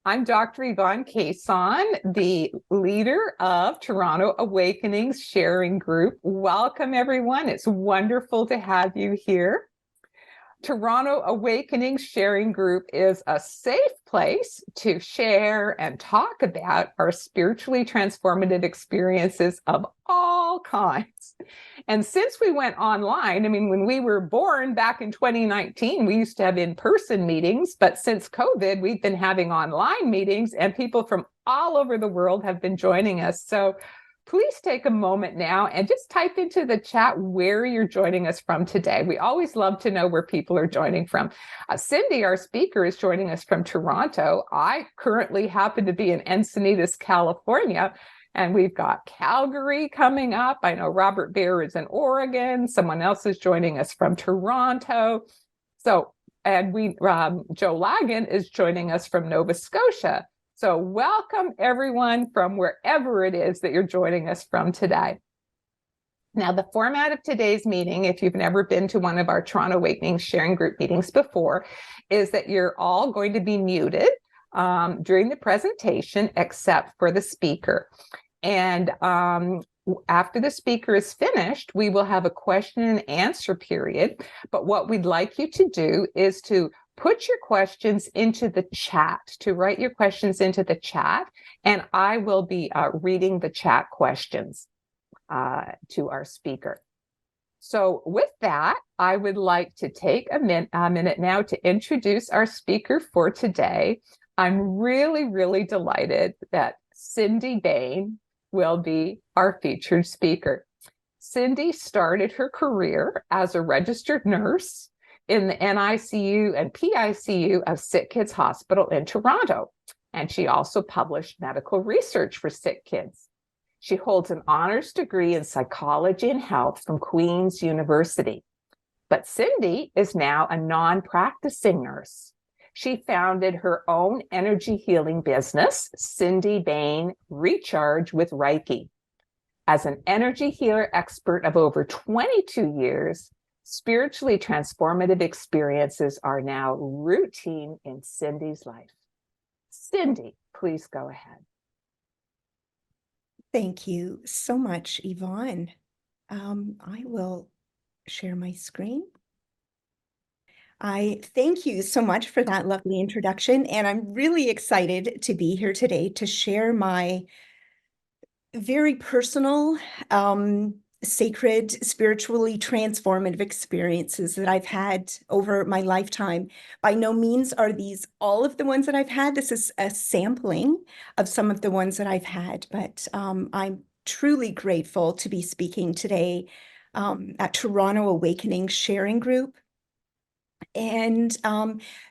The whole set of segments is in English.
I'm Dr. Yvonne Cason, the leader of Toronto Awakenings Sharing Group. Welcome, everyone. It's wonderful to have you here. Toronto Awakenings Sharing Group is a safe place to share and talk about our spiritually transformative experiences of all kinds. And since we went online, I mean, when we were born back in 2019, we used to have in-person meetings, but since COVID, we've been having online meetings and people from all over the world have been joining us. So please take a moment now and just type into the chat where you're joining us from today. We always love to know where people are joining from. Cindy, our speaker, is joining us from Toronto. I currently happen to be in Encinitas, California, and we've got Calgary coming up. I know Robert Bear is in Oregon. Someone else is joining us from Toronto. So, and Joe Lagan is joining us from Nova Scotia. So welcome everyone from wherever it is that you're joining us from today. Now, the format of today's meeting, if you've never been to one of our Toronto Awakening Sharing Group meetings before, is that you're all going to be muted during the presentation, except for the speaker. And after the speaker is finished, we will have a question and answer period. But what we'd like you to do is to put your questions into the chat, to write your questions into the chat, and I will be reading the chat questions to our speaker. So with that, I would like to take a minute now to introduce our speaker for today. I'm really, really delighted that Cindy Bain will be our featured speaker. Cindy started her career as a registered nurse in the NICU and PICU of Sick Kids Hospital in Toronto. And she also published medical research for sick kids. She holds an honors degree in psychology and health from Queen's University. But Cindy is now a non-practicing nurse. She founded her own energy healing business, Cindy Bain Recharge with Reiki. As an energy healer expert of over 22 years, spiritually transformative experiences are now routine in Cindy's life. Cindy, please go ahead. Thank you so much, Yvonne. I will share my screen. I thank you so much for that lovely introduction, and I'm really excited to be here today to share my very personal, sacred, spiritually transformative experiences that I've had over my lifetime. By no means are these all of the ones that I've had. This is a sampling of some of the ones that I've had, but I'm truly grateful to be speaking today at Toronto Awakening Sharing Group. And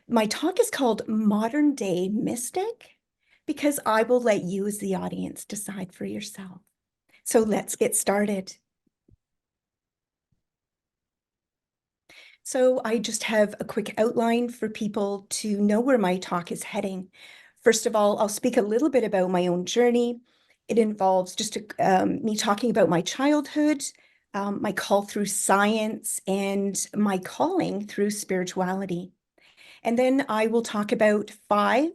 my talk is called Modern Day Mystic, because I will let you as the audience decide for yourself. So let's get started. So I just have a quick outline for people to know where my talk is heading. First of all, I'll speak a little bit about my own journey. It involves just me talking about my childhood, my call through science, and my calling through spirituality. And then I will talk about 5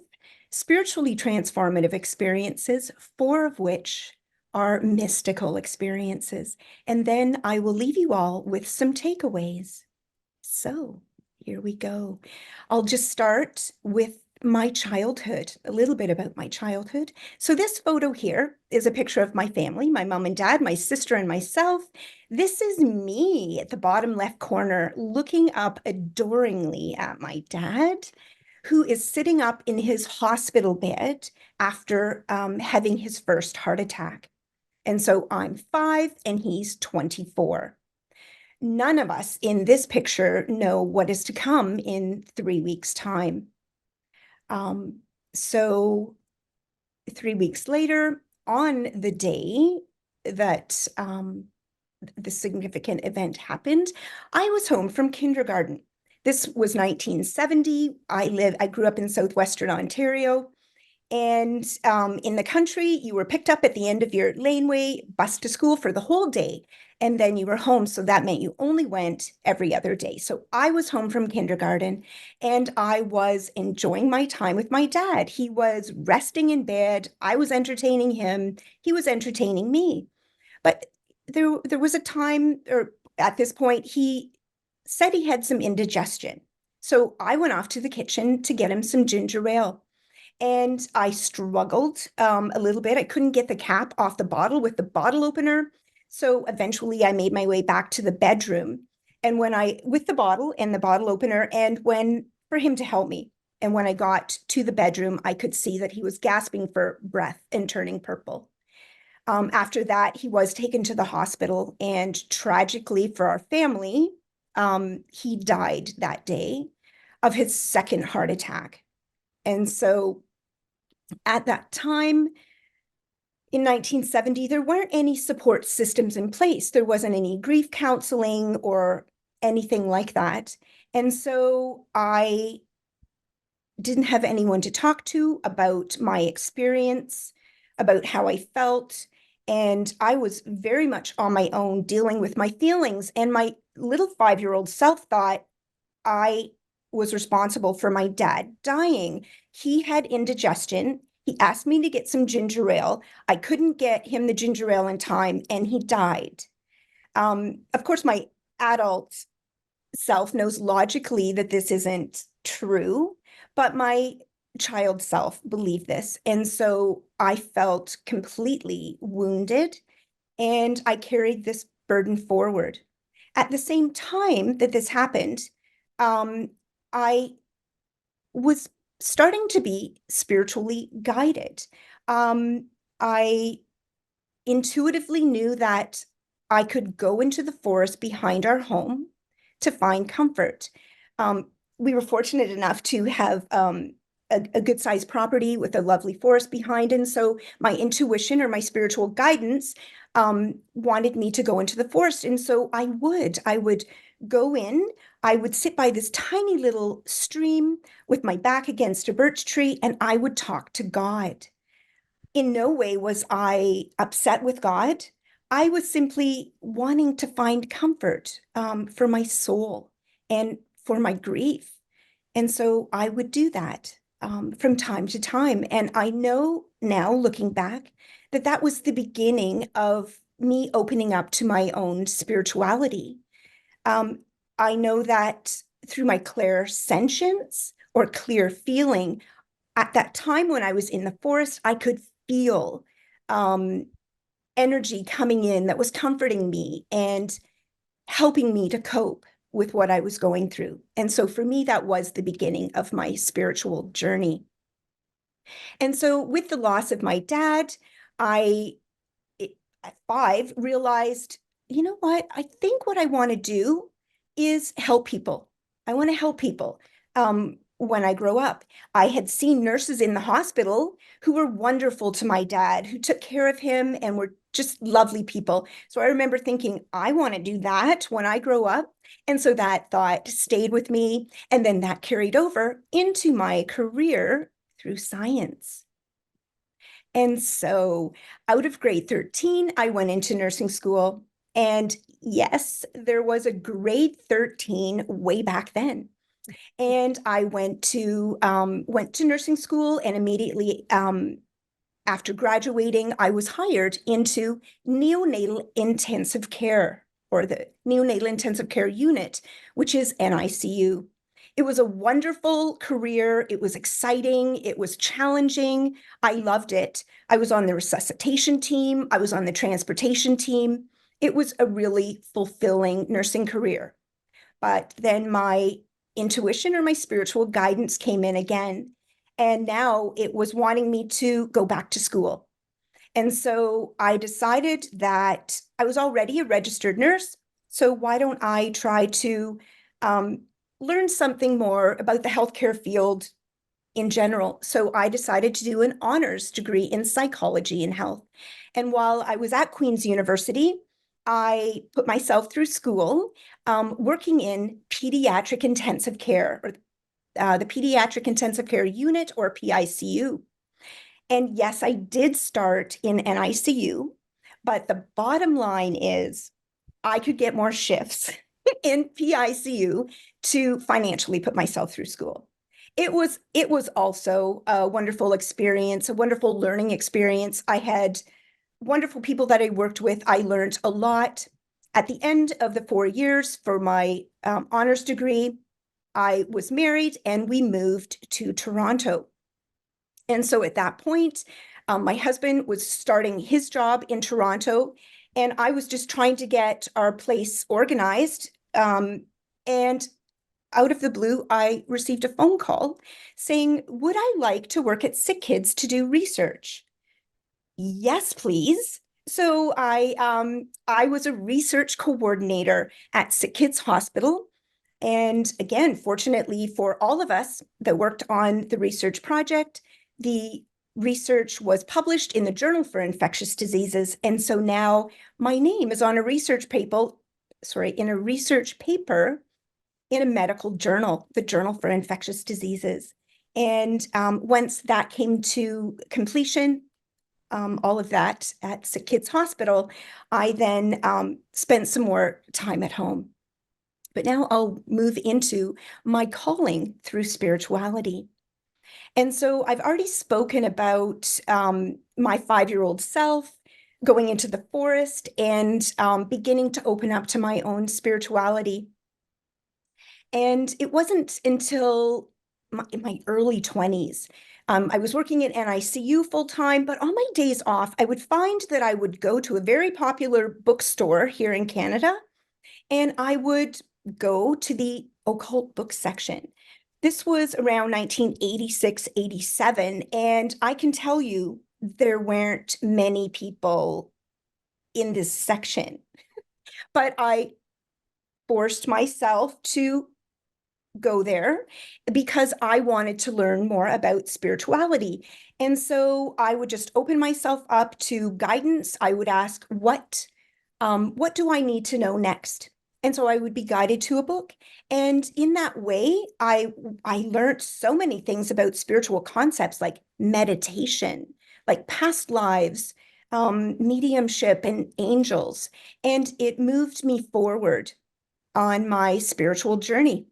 spiritually transformative experiences, 4 of which are mystical experiences. And then I will leave you all with some takeaways. So here we go. I'll just start with my childhood, a little bit about my childhood. So this photo here is a picture of my family, my mom and dad, my sister and myself. This is me at the bottom left corner, looking up adoringly at my dad, who is sitting up in his hospital bed after having his first heart attack. And so I'm 5 and he's 24. None of us in this picture know what is to come in 3 weeks' time. So 3 weeks later, on the day that the significant event happened, I was home from kindergarten. This was 1970. I grew up in southwestern Ontario, And in the country, you were picked up at the end of your laneway, bus to school for the whole day, and then you were home. So that meant you only went every other day. So I was home from kindergarten and I was enjoying my time with my dad. He was resting in bed. I was entertaining him. He was entertaining me. But there was a time, or at this point, he said he had some indigestion. So I went off to the kitchen to get him some ginger ale. And I struggled a little bit. I couldn't get the cap off the bottle with the bottle opener. So eventually I made my way back to the bedroom. And with the bottle and the bottle opener, and for him to help me. And when I got to the bedroom, I could see that he was gasping for breath and turning purple. After that, he was taken to the hospital, and tragically for our family, he died that day of his second heart attack. And so at that time, in 1970, there weren't any support systems in place. There wasn't any grief counseling or anything like that. And so I didn't have anyone to talk to about my experience, about how I felt. And I was very much on my own dealing with my feelings. And my little 5-year-old self thought I was responsible for my dad dying. He had indigestion. He asked me to get some ginger ale. I couldn't get him the ginger ale in time, and he died. Of course, my adult self knows logically that this isn't true, but my child self believed this. And so I felt completely wounded, and I carried this burden forward. At the same time that this happened, I was starting to be spiritually guided. I intuitively knew that I could go into the forest behind our home to find comfort. We were fortunate enough to have a good sized property with a lovely forest behind. And so my intuition or my spiritual guidance wanted me to go into the forest. And so I would go in, I would sit by this tiny little stream with my back against a birch tree, and I would talk to God. In no way was I upset with God. I was simply wanting to find comfort for my soul and for my grief. And so I would do that from time to time. And I know now, looking back, that that was the beginning of me opening up to my own spirituality. I know that through my clairsentience or clear feeling, at that time when I was in the forest, I could feel energy coming in that was comforting me and helping me to cope with what I was going through. And so for me, that was the beginning of my spiritual journey. And so with the loss of my dad, at 5, realized, you know what? I think what I want to do is help people. I want to help people. When I grow up, I had seen nurses in the hospital who were wonderful to my dad, who took care of him and were just lovely people. So I remember thinking, I want to do that when I grow up. And so that thought stayed with me. And then that carried over into my career through science. And so out of grade 13, I went into nursing school. And yes, there was a grade 13 way back then. And I went to nursing school, and immediately after graduating, I was hired into neonatal intensive care, or the neonatal intensive care unit, which is NICU. It was a wonderful career. It was exciting. It was challenging. I loved it. I was on the resuscitation team. I was on the transportation team. It was a really fulfilling nursing career. But then my intuition or my spiritual guidance came in again. And now it was wanting me to go back to school. And so I decided that I was already a registered nurse. So why don't I try to learn something more about the healthcare field in general? So I decided to do an honors degree in psychology and health. And while I was at Queen's University, I put myself through school working in pediatric intensive care, or the pediatric intensive care unit, or PICU. And yes, I did start in NICU, but the bottom line is I could get more shifts in PICU to financially put myself through school. It was also a wonderful experience, a wonderful learning experience. I had wonderful people that I worked with. I learned a lot. At the end of the 4 years for my honors degree, I was married and we moved to Toronto. And so at that point, my husband was starting his job in Toronto, and I was just trying to get our place organized. And out of the blue, I received a phone call saying, would I like to work at Sick Kids to do research? Yes, please. So I was a research coordinator at Sick Kids Hospital. And again, fortunately for all of us that worked on the research project, the research was published in the Journal for Infectious Diseases. And so now my name is on a research paper, in a research paper in a medical journal, the Journal for Infectious Diseases. And once that came to completion, all of that at Sick Kids Hospital, I then spent some more time at home. But now I'll move into my calling through spirituality. And so I've already spoken about my 5-year-old self going into the forest and beginning to open up to my own spirituality. And it wasn't until my early 20s. I was working at NICU full time, but on my days off, I would find that I would go to a very popular bookstore here in Canada, and I would go to the occult book section. This was around 1986, 87, and I can tell you there weren't many people in this section, but I forced myself to go there because I wanted to learn more about spirituality. And so I would just open myself up to guidance. I would ask, what do I need to know next? And so I would be guided to a book. And in that way, I learned so many things about spiritual concepts like meditation, like past lives, mediumship, and angels. And it moved me forward on my spiritual journey.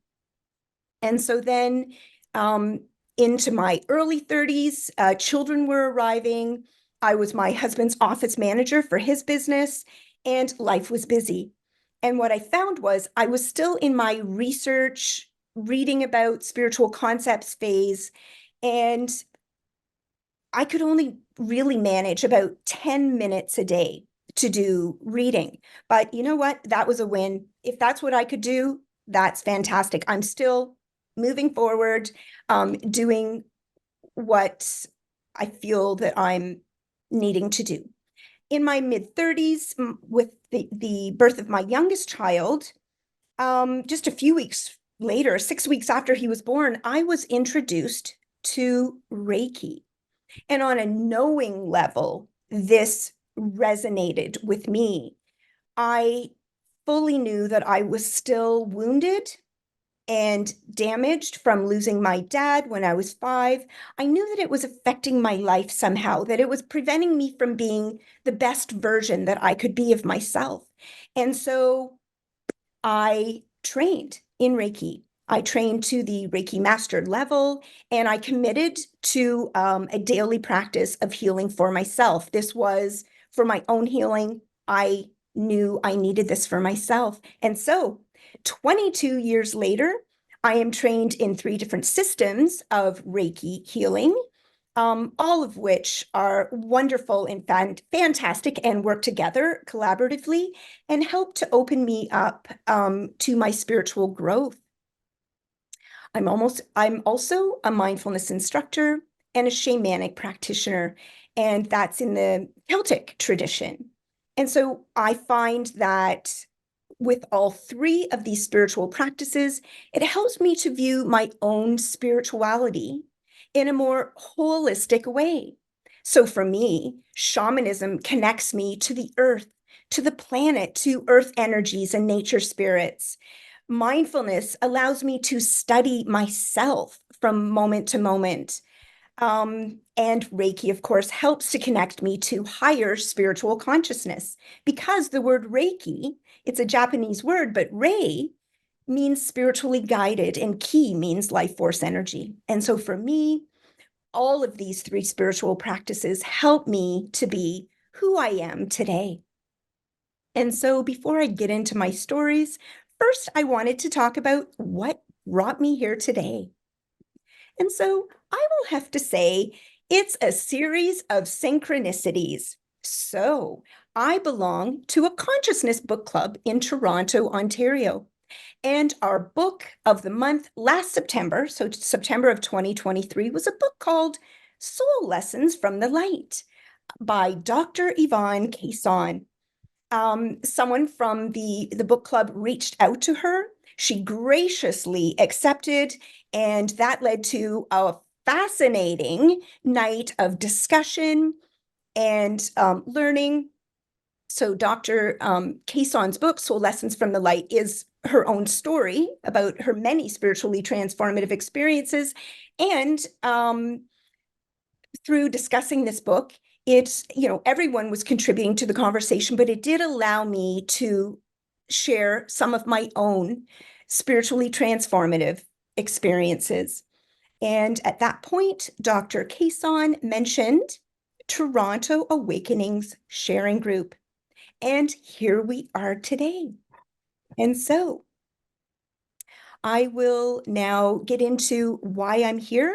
And so then into my early 30s, children were arriving. I was my husband's office manager for his business, and life was busy. And what I found was I was still in my research, reading about spiritual concepts phase, and I could only really manage about 10 minutes a day to do reading. But you know what? That was a win. If that's what I could do, that's fantastic. I'm still moving forward, doing what I feel that I'm needing to do. In my mid-30s, with the birth of my youngest child, just a few weeks later, 6 weeks after he was born, I was introduced to Reiki. And on a knowing level, this resonated with me. I fully knew that I was still wounded and damaged from losing my dad when I was 5. I knew that it was affecting my life somehow, that it was preventing me from being the best version that I could be of myself. And so I trained in Reiki. I trained to the Reiki master level, and I committed to a daily practice of healing for myself. This was for my own healing. I knew I needed this for myself. And so 22 years later, I am trained in 3 different systems of Reiki healing, all of which are wonderful and fantastic and work together collaboratively and help to open me up to my spiritual growth. I'm also a mindfulness instructor and a shamanic practitioner, and that's in the Celtic tradition. And so I find that with all 3 of these spiritual practices, it helps me to view my own spirituality in a more holistic way. So for me, shamanism connects me to the earth, to the planet, to earth energies and nature spirits. Mindfulness allows me to study myself from moment to moment. And Reiki, of course, helps to connect me to higher spiritual consciousness, because the word Reiki, it's a Japanese word, but Rei means spiritually guided and Ki means life force energy. And so for me, all of these three spiritual practices help me to be who I am today. And so before I get into my stories, first I wanted to talk about what brought me here today. And so I will have to say it's a series of synchronicities. So I belong to a consciousness book club in Toronto, Ontario. And our book of the month last September, so September of 2023, was a book called Soul Lessons from the Light by Dr. Yvonne Caisson. Someone from the book club reached out to her. She graciously accepted, and that led to a fascinating night of discussion and learning. So Dr. Caisson's book, Soul Lessons from the Light, is her own story about her many spiritually transformative experiences. And through discussing this book, it's, everyone was contributing to the conversation, but it did allow me to share some of my own spiritually transformative experiences. And at that point, Dr. Caisson mentioned Toronto Awakenings Sharing Group. And here we are today. And so I will now get into why I'm here.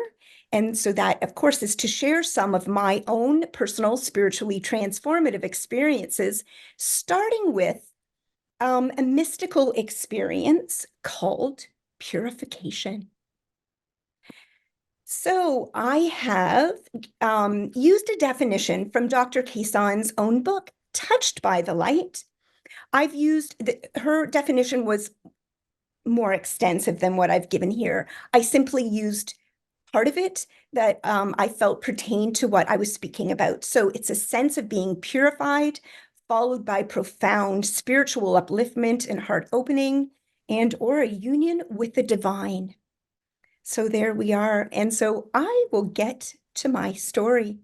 And so that, of course, is to share some of my own personal spiritually transformative experiences, starting with a mystical experience called purification. So I have used a definition from Dr. Caisson's own book, Touched by the Light. I've used, her definition was more extensive than what I've given here. I simply used part of it that I felt pertained to what I was speaking about. So it's a sense of being purified, followed by profound spiritual upliftment and heart opening, and or a union with the divine. So there we are. And so I will get to my story.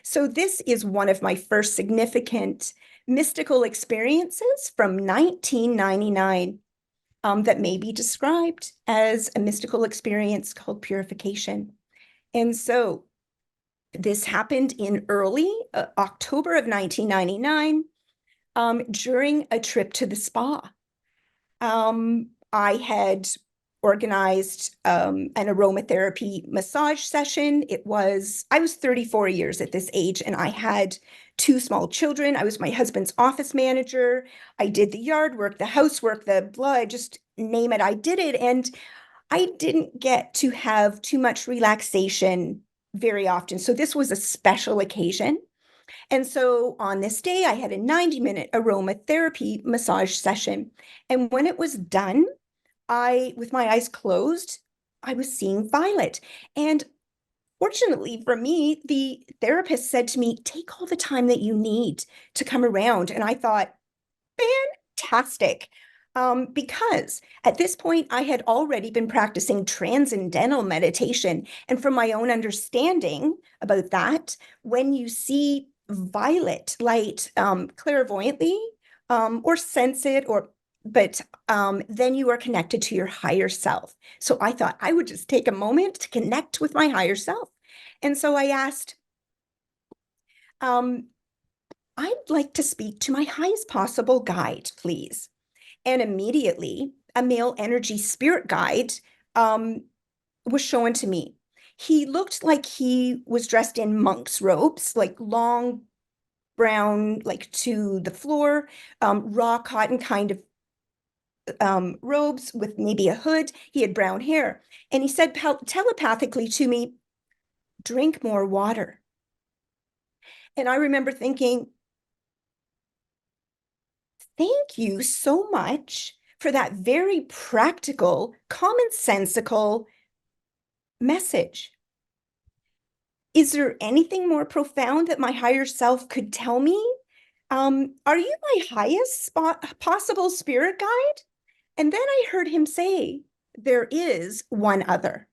So this is one of my first significant mystical experiences from 1999 that may be described as a mystical experience called purification. And so this happened in early October of 1999 during a trip to the spa. I had organized an aromatherapy massage session. I was 34 years at this age, and I had two small children. I was my husband's office manager. I did the yard work, the housework, the blood, just name it, I did it. And I didn't get to have too much relaxation very often. So this was a special occasion. And so on this day, I had a 90-minute aromatherapy massage session. And when it was done, with my eyes closed, I was seeing violet. And fortunately for me, the therapist said to me, take all the time that you need to come around. And I thought, fantastic. Because at this point, I had already been practicing transcendental meditation. And from my own understanding about that, when you see violet light clairvoyantly or sense it, but then you are connected to your higher self. So I thought I would just take a moment to connect with my higher self. And so I asked, I'd like to speak to my highest possible guide, please. And immediately, a male energy spirit guide was shown to me. He looked like he was dressed in monk's robes, like long brown, like to the floor, raw cotton kind of robes with maybe a hood. He had brown hair. And he said telepathically to me, drink more water. And I remember thinking, thank you so much for that very practical, commonsensical message. Is there anything more profound that my higher self could tell me? Are you my highest possible spirit guide? And then I heard him say, there is one other.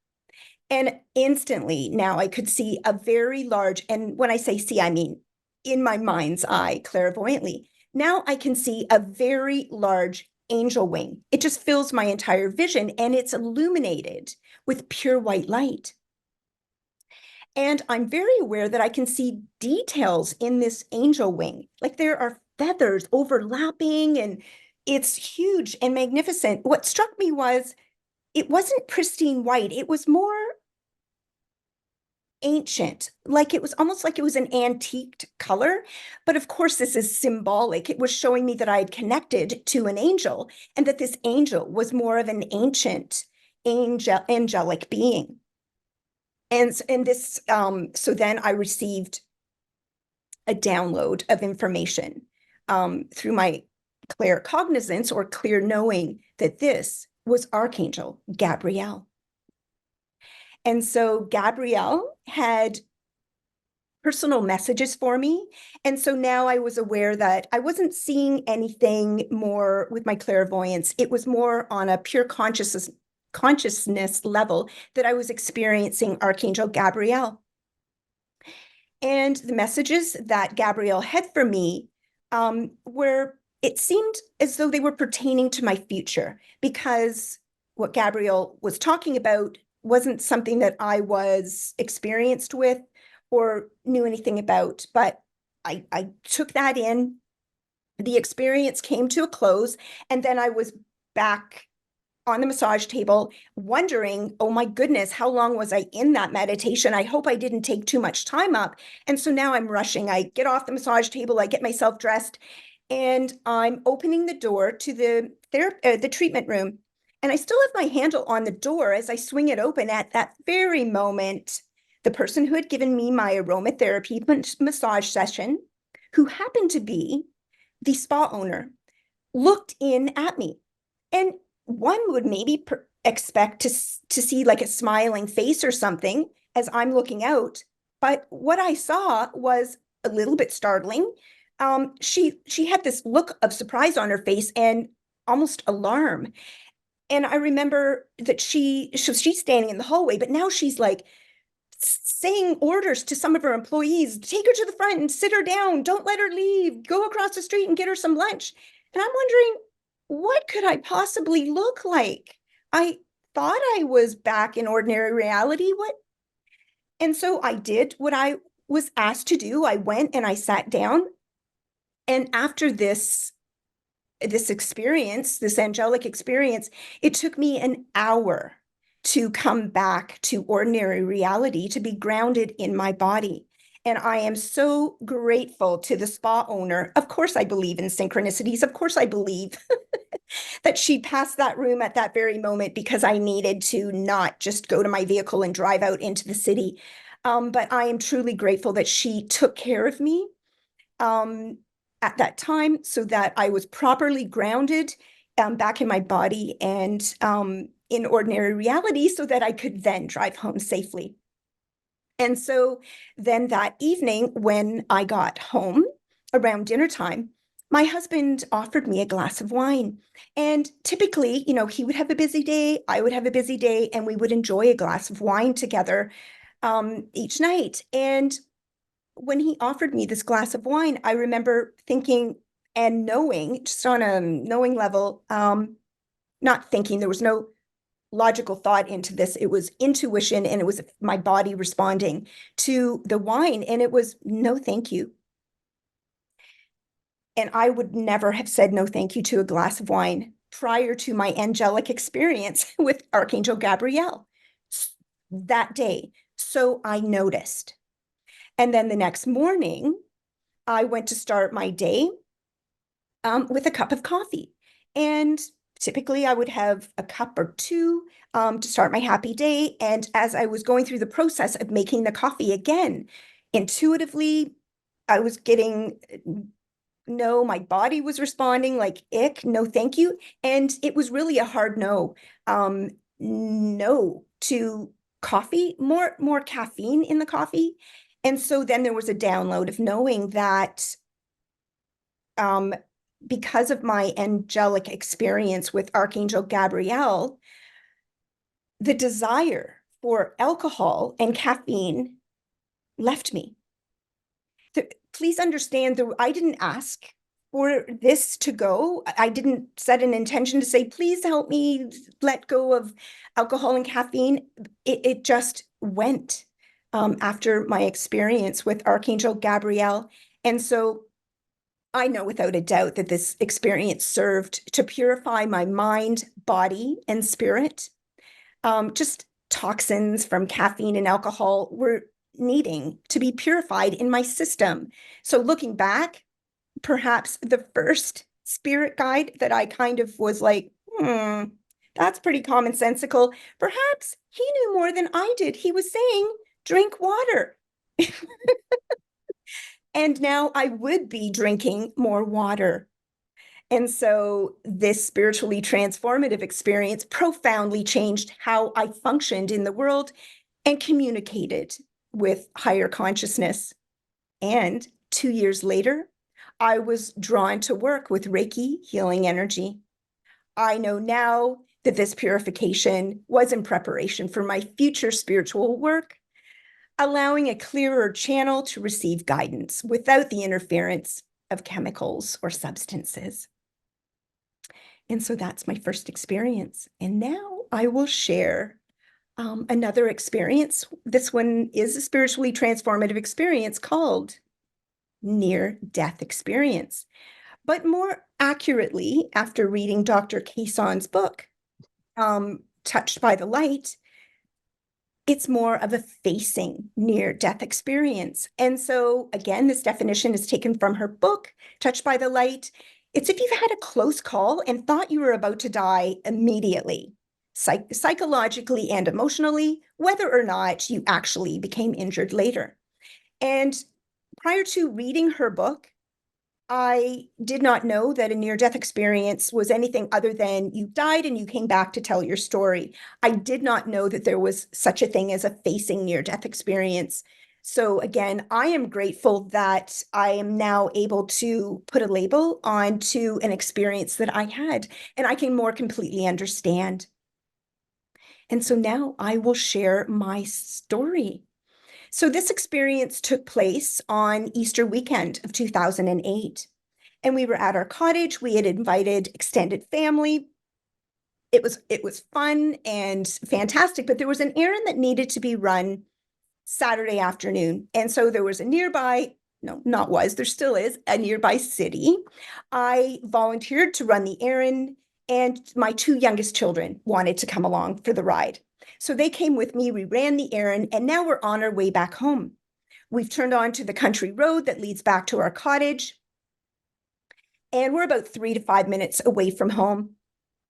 And instantly now I could see a very large, and when I say see, I mean in my mind's eye, clairvoyantly. Now I can see a very large angel wing. It just fills my entire vision, and it's illuminated with pure white light. And I'm very aware that I can see details in this angel wing. Like there are feathers overlapping, and it's huge and magnificent. What struck me was it wasn't pristine white. It was more ancient, like it was almost like it was an antiqued color. But of course, this is symbolic. It was showing me that I had connected to an angel, and that this angel was more of an ancient angelic being. And this, so then I received a download of information through my claircognizance, or clear knowing, that this was Archangel Gabriel. And so Gabriel had personal messages for me. And so now I was aware that I wasn't seeing anything more with my clairvoyance. It was more on a pure consciousness level that I was experiencing Archangel Gabriel. And the messages that Gabriel had for me it seemed as though they were pertaining to my future, because what Gabriel was talking about wasn't something that I was experienced with or knew anything about. But I took that in. The experience came to a close, and then I was back on the massage table wondering, oh my goodness, how long was I in that meditation? I hope I didn't take too much time up. And so now I'm rushing. I get off the massage table, I get myself dressed, and I'm opening the door to the treatment room. And I still have my handle on the door as I swing it open. At that very moment, the person who had given me my aromatherapy massage session, who happened to be the spa owner, looked in at me. And one would maybe expect to see like a smiling face or something as I'm looking out. But what I saw was a little bit startling. She had this look of surprise on her face and almost alarm. And I remember that she's standing in the hallway, but now she's like saying orders to some of her employees: take her to the front and sit her down. Don't let her leave. Go across the street and get her some lunch. And I'm wondering, what could I possibly look like? I thought I was back in ordinary reality. What? And so I did what I was asked to do. I went and I sat down. And after this experience, this angelic experience, it took me an hour to come back to ordinary reality, to be grounded in my body. And I am so grateful to the spa owner. Of course, I believe in synchronicities. Of course, I believe that she passed that room at that very moment, because I needed to not just go to my vehicle and drive out into the city. But I am truly grateful that she took care of me at that time, so that I was properly grounded back in my body and in ordinary reality, so that I could then drive home safely. And so then that evening, when I got home around dinner time, my husband offered me a glass of wine. And typically, he would have a busy day, I would have a busy day, and we would enjoy a glass of wine together each night. And when he offered me this glass of wine, I remember thinking and knowing, just on a knowing level, not thinking, there was no logical thought into this. It was intuition, and it was my body responding to the wine. And it was, no, thank you. And I would never have said no, thank you to a glass of wine prior to my angelic experience with Archangel Gabriel that day. So I noticed. And then the next morning, I went to start my day with a cup of coffee. And typically I would have a cup or two to start my happy day. And as I was going through the process of making the coffee again, intuitively, I was getting no, my body was responding like, ick, no, thank you. And it was really a hard no. No to coffee, more caffeine in the coffee. And so then there was a download of knowing that because of my angelic experience with Archangel Gabriel, the desire for alcohol and caffeine left me. Please understand that I didn't ask for this to go. I didn't set an intention to say, please help me let go of alcohol and caffeine. It just went after my experience with Archangel Gabriel. And so I know without a doubt that this experience served to purify my mind, body, and spirit. Just toxins from caffeine and alcohol were needing to be purified in my system. So looking back, perhaps the first spirit guide that I kind of was like, that's pretty commonsensical. Perhaps he knew more than I did. He was saying, drink water. And now I would be drinking more water. And so this spiritually transformative experience profoundly changed how I functioned in the world and communicated with higher consciousness. And 2 years later, I was drawn to work with Reiki healing energy. I know now that this purification was in preparation for my future spiritual work, allowing a clearer channel to receive guidance without the interference of chemicals or substances. And so that's my first experience. And now I will share another experience. This one is a spiritually transformative experience called near-death experience. But more accurately, after reading Dr. Kayson's book, Touched by the Light, it's more of a facing near-death experience. And so, again, this definition is taken from her book, Touched by the Light. It's if you've had a close call and thought you were about to die immediately, psychologically and emotionally, whether or not you actually became injured later. And prior to reading her book, I did not know that a near-death experience was anything other than you died and you came back to tell your story. I did not know that there was such a thing as a facing near-death experience. So again, I am grateful that I am now able to put a label onto an experience that I had, and I can more completely understand. And so now I will share my story. So this experience took place on Easter weekend of 2008. And we were at our cottage. We had invited extended family. It was fun and fantastic, but there was an errand that needed to be run Saturday afternoon. And so there was a nearby, no, not was, there still is, a nearby city. I volunteered to run the errand, and my 2 youngest children wanted to come along for the ride. So they came with me, we ran the errand, and now we're on our way back home. We've turned onto the country road that leads back to our cottage, and we're about 3 to 5 minutes away from home,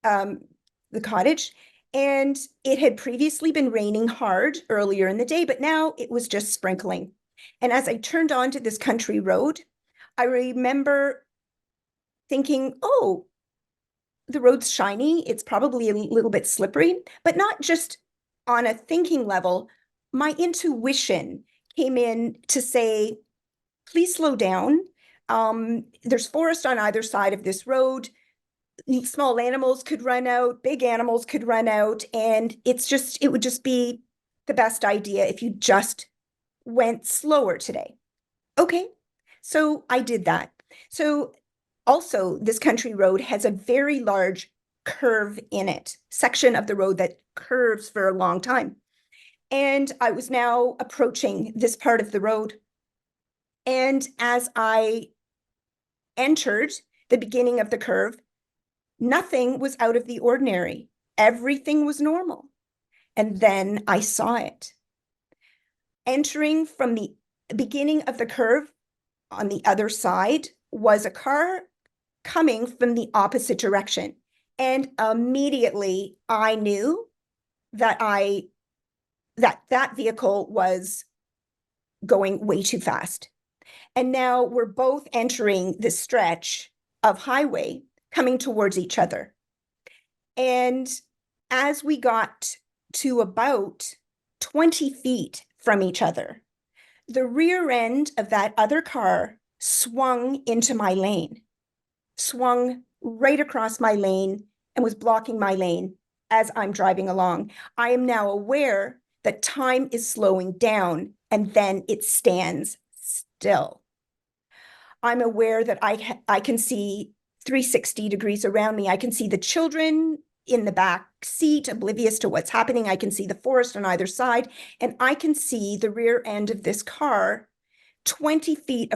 the cottage. And it had previously been raining hard earlier in the day, but now it was just sprinkling. And as I turned onto this country road, I remember thinking, oh, the road's shiny. It's probably a little bit slippery, but not just on a thinking level. My intuition came in to say, please slow down. There's forest on either side of this road. Small animals could run out, big animals could run out, and it would just be the best idea if you just went slower today. Okay, so I did that. So also, this country road has a very large curve in it, section of the road that curves for a long time. And I was now approaching this part of the road. And as I entered the beginning of the curve, nothing was out of the ordinary. Everything was normal. And then I saw it. Entering from the beginning of the curve on the other side was a car coming from the opposite direction. And immediately I knew that that vehicle was going way too fast. And now we're both entering this stretch of highway coming towards each other. And as we got to about 20 feet from each other, the rear end of that other car swung into my lane, swung right across my lane and was blocking my lane as I'm driving along. I am now aware that time is slowing down and then it stands still. I'm aware that I can see 360 degrees around me. I can see the children in the back seat, oblivious to what's happening. I can see the forest on either side, and I can see the rear end of this car 20 feet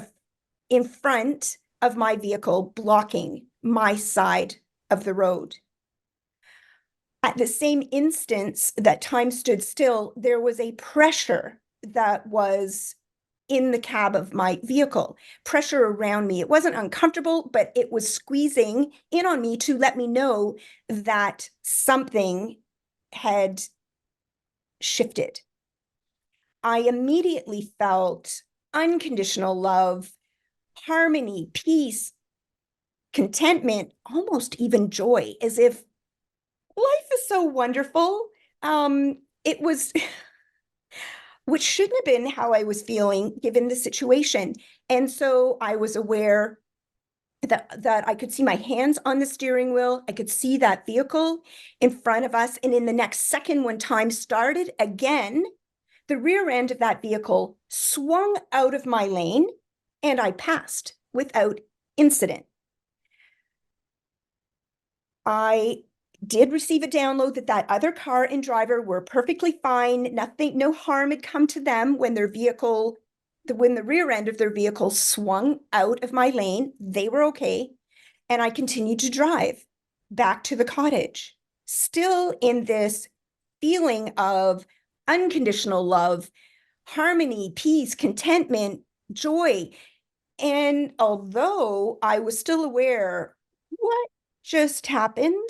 in front of my vehicle, blocking my side of the road. At the same instance that time stood still, there was a pressure that was in the cab of my vehicle, pressure around me. It wasn't uncomfortable, but it was squeezing in on me to let me know that something had shifted. I immediately felt unconditional love, harmony, peace, contentment, almost even joy, as if life is so wonderful. It was, which shouldn't have been how I was feeling given the situation. And so I was aware that I could see my hands on the steering wheel. I could see that vehicle in front of us. And in the next second, when time started again, the rear end of that vehicle swung out of my lane and I passed without incident. I did receive a download that other car and driver were perfectly fine. Nothing, no harm had come to them when their vehicle, when the rear end of their vehicle swung out of my lane. They were okay. And I continued to drive back to the cottage, still in this feeling of unconditional love, harmony, peace, contentment, joy. And although I was still aware, what just happened?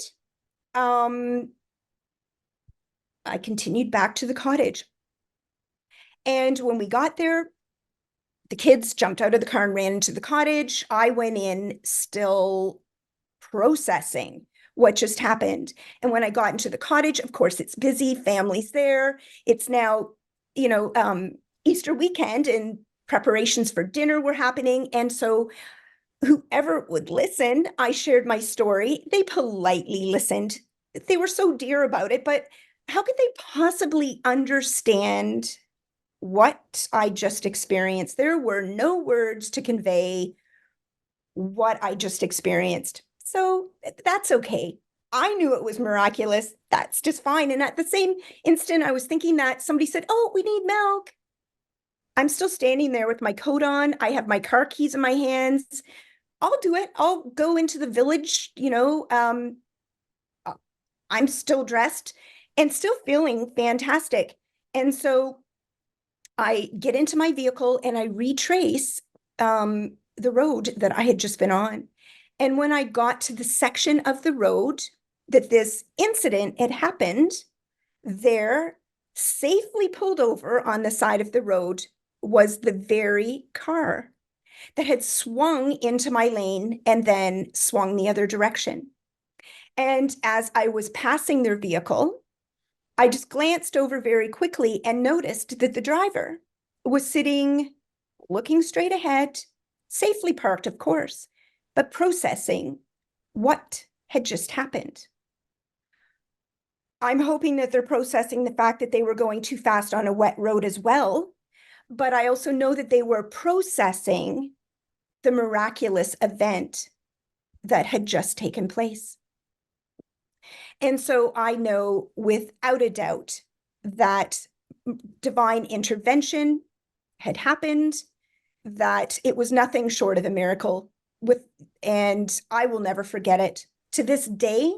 I continued back to the cottage. And when we got there, the kids jumped out of the car and ran into the cottage. I went in still processing what just happened. And when I got into the cottage, of course, it's busy, family's there. It's now, Easter weekend and preparations for dinner were happening. And so whoever would listen, I shared my story. They politely listened. They were so dear about it, but how could they possibly understand what I just experienced? There were no words to convey what I just experienced. So that's okay. I knew it was miraculous. That's just fine. And at the same instant, I was thinking that somebody said, "Oh, we need milk." I'm still standing there with my coat on. I have my car keys in my hands. I'll do it. I'll go into the village, I'm still dressed and still feeling fantastic. And so I get into my vehicle and I retrace the road that I had just been on. And when I got to the section of the road that this incident had happened, there, safely pulled over on the side of the road, was the very car that had swung into my lane and then swung the other direction. And as I was passing their vehicle, I just glanced over very quickly and noticed that the driver was sitting, looking straight ahead, safely parked, of course, but processing what had just happened. I'm hoping that they're processing the fact that they were going too fast on a wet road as well, but I also know that they were processing the miraculous event that had just taken place. And so I know without a doubt that divine intervention had happened, that it was nothing short of a miracle, and I will never forget it. To this day,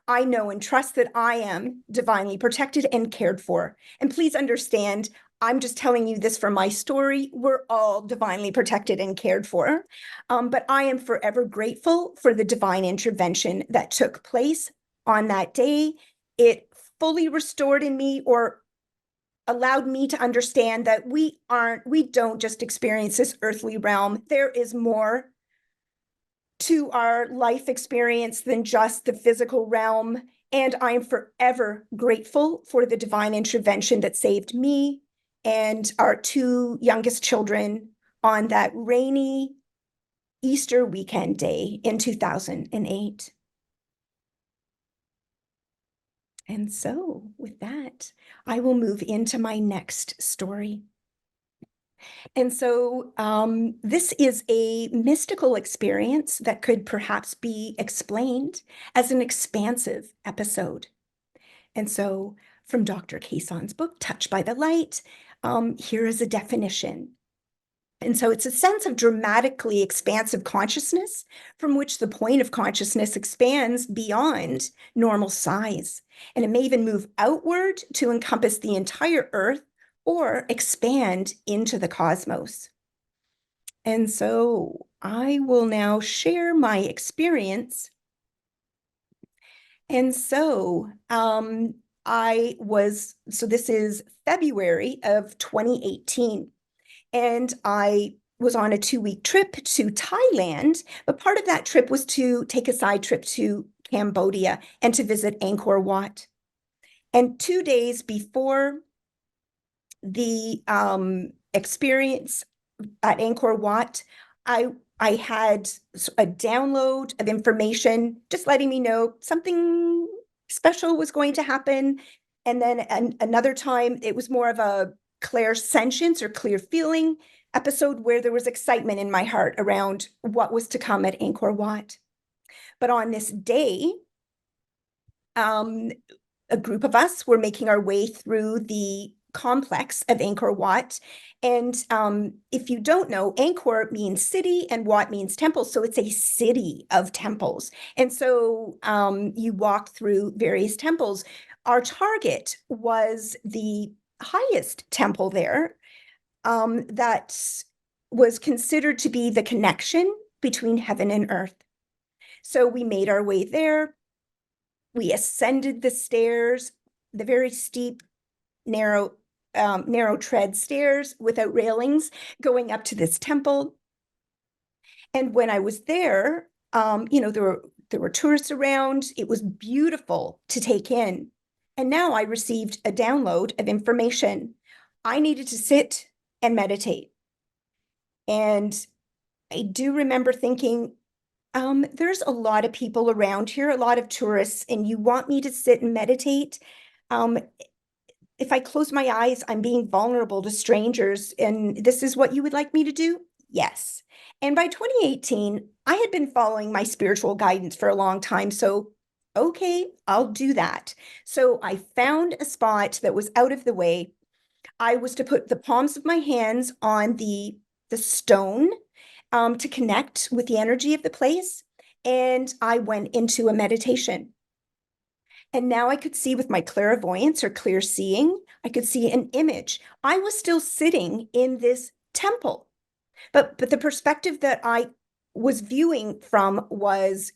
I know and trust that I am divinely protected and cared for. And please understand, I'm just telling you this from my story. We're all divinely protected and cared for. But I am forever grateful for the divine intervention that took place on that day. It fully restored in me, or allowed me to understand that we don't just experience this earthly realm. There is more to our life experience than just the physical realm. And I'm forever grateful for the divine intervention that saved me and our two youngest children on that rainy Easter weekend day in 2008. And so with that, I will move into my next story. And so this is a mystical experience that could perhaps be explained as an expansive episode. And so from Dr. Caison's book, Touched by the Light, here is a definition. And so it's a sense of dramatically expansive consciousness from which the point of consciousness expands beyond normal size. And it may even move outward to encompass the entire Earth or expand into the cosmos. And so I will now share my experience. And so this is February of 2018. And I was on a 2-week trip to Thailand, but part of that trip was to take a side trip to Cambodia and to visit Angkor Wat. And 2 days before the experience at Angkor Wat, I had a download of information just letting me know something special was going to happen. And then another time, it was more of a clairsentience or clear feeling episode where there was excitement in my heart around what was to come at Angkor Wat. But on this day, a group of us were making our way through the complex of Angkor Wat. And if you don't know, Angkor means city and Wat means temple. So it's a city of temples. And so you walk through various temples. Our target was the highest temple there that was considered to be the connection between heaven and earth. So we made our way there. We ascended the stairs, the very steep, narrow tread stairs without railings going up to this temple. And when I was there, there were tourists around. It was beautiful to take in. And now I received a download of information. I needed to sit and meditate. And I do remember thinking, there's a lot of people around here, a lot of tourists, and you want me to sit and meditate? If I close my eyes, I'm being vulnerable to strangers, and this is what you would like me to do? Yes. And by 2018, I had been following my spiritual guidance for a long time, so okay, I'll do that. So I found a spot that was out of the way. I was to put the palms of my hands on the stone to connect with the energy of the place, and I went into a meditation. And now I could see with my clairvoyance or clear seeing, I could see an image. I was still sitting in this temple, but the perspective that I was viewing from was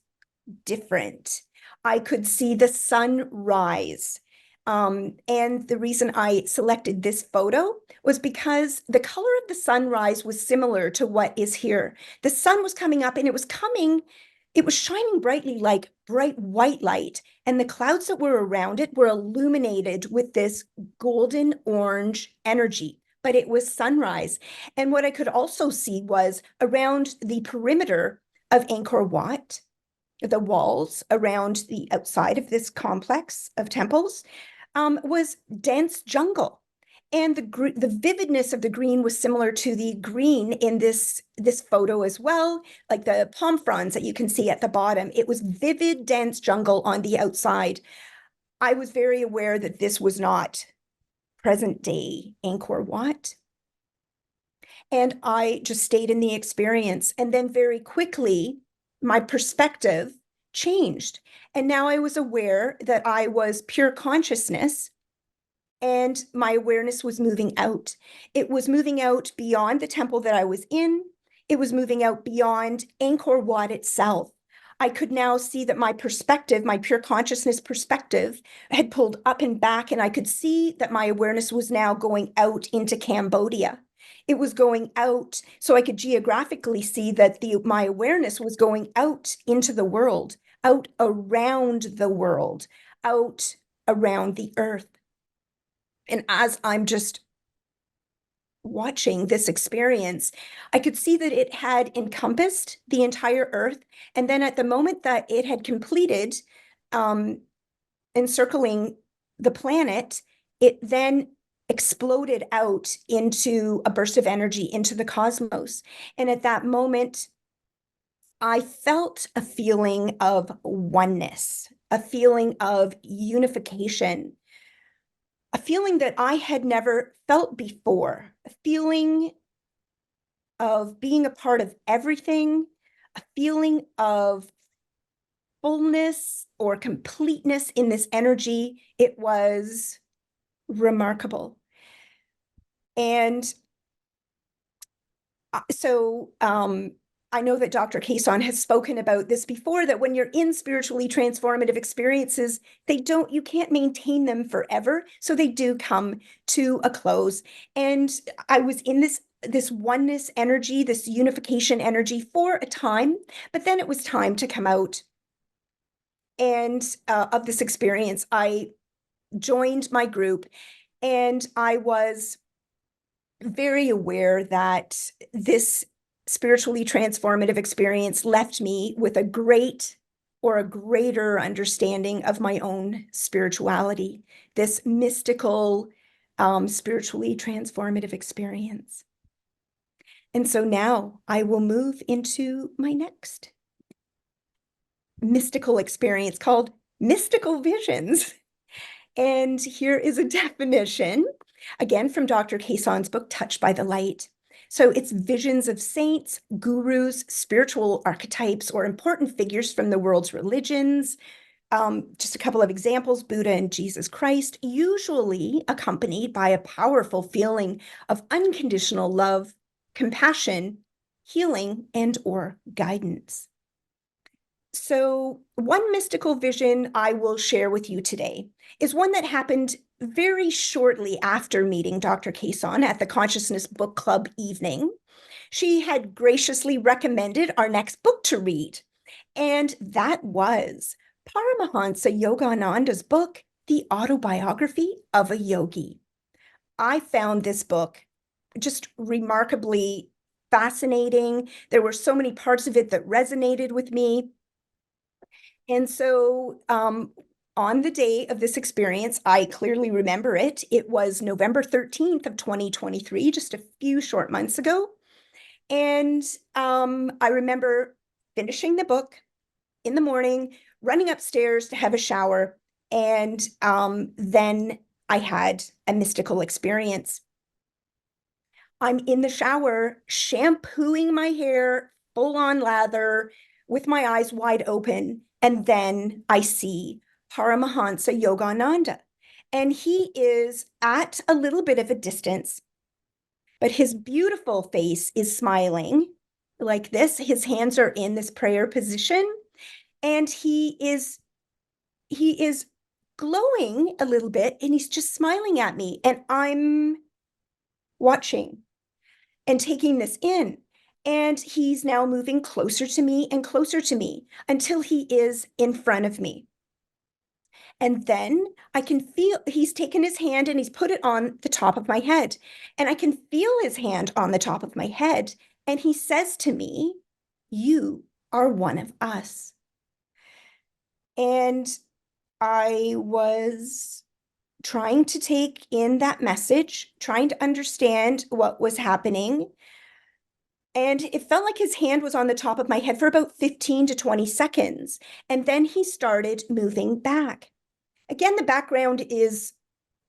different. I could see the sun rise. And the reason I selected this photo was because the color of the sunrise was similar to what is here. The sun was coming up and it was shining brightly like bright white light. And the clouds that were around it were illuminated with this golden orange energy, but it was sunrise. And what I could also see was around the perimeter of Angkor Wat, the walls around the outside of this complex of temples, was dense jungle. And the vividness of the green was similar to the green in this photo as well, like the palm fronds that you can see at the bottom. It was vivid, dense jungle on the outside. I was very aware that this was not present day Angkor Wat. And I just stayed in the experience. And then very quickly, my perspective changed. And now I was aware that I was pure consciousness and my awareness was moving out. It was moving out beyond the temple that I was in. It was moving out beyond Angkor Wat itself. I could now see that my perspective, my pure consciousness perspective, had pulled up and back, and I could see that my awareness was now going out into Cambodia. It was going out, so I could geographically see that my awareness was going out into the world, out around the world, out around the earth. And as I'm just watching this experience, I could see that it had encompassed the entire earth. And then at the moment that it had completed encircling the planet, it then exploded out into a burst of energy into the cosmos. And at that moment, I felt a feeling of oneness, a feeling of unification, a feeling that I had never felt before, a feeling of being a part of everything, a feeling of fullness or completeness in this energy. It was remarkable. And so I know that Dr. Cason has spoken about this before, that when you're in spiritually transformative experiences, you can't maintain them forever. So they do come to a close. And I was in this oneness energy, this unification energy for a time, but then it was time to come out. And of this experience, I joined my group, and I was very aware that this spiritually transformative experience left me with a greater understanding of my own spirituality, this mystical, spiritually transformative experience. And so now I will move into my next mystical experience called mystical visions. And here is a definition, again, from Dr. Cason's book, Touched by the Light. So it's visions of saints, gurus, spiritual archetypes, or important figures from the world's religions. Just a couple of examples: Buddha and Jesus Christ, usually accompanied by a powerful feeling of unconditional love, compassion, healing, and/or guidance. So one mystical vision I will share with you today is one that happened very shortly after meeting Dr. Cason at the Consciousness Book Club evening. She had graciously recommended our next book to read, and that was Paramahansa Yogananda's book, The Autobiography of a Yogi. I found this book just remarkably fascinating. There were so many parts of it that resonated with me. And so on the day of this experience, I clearly remember it. It was November 13th of 2023, just a few short months ago. And I remember finishing the book in the morning, running upstairs to have a shower, and then I had a mystical experience. I'm in the shower, shampooing my hair, full on lather, with my eyes wide open. And then I see Paramahansa Yogananda. And he is at a little bit of a distance, but his beautiful face is smiling like this. His hands are in this prayer position, and he is glowing a little bit, and he's just smiling at me. And I'm watching and taking this in. And he's now moving closer to me and closer to me until he is in front of me. And then I can feel he's taken his hand and he's put it on the top of my head. And I can feel his hand on the top of my head. And he says to me, "You are one of us." And I was trying to take in that message, trying to understand what was happening. And it felt like his hand was on the top of my head for about 15 to 20 seconds. And then he started moving back. Again, the background is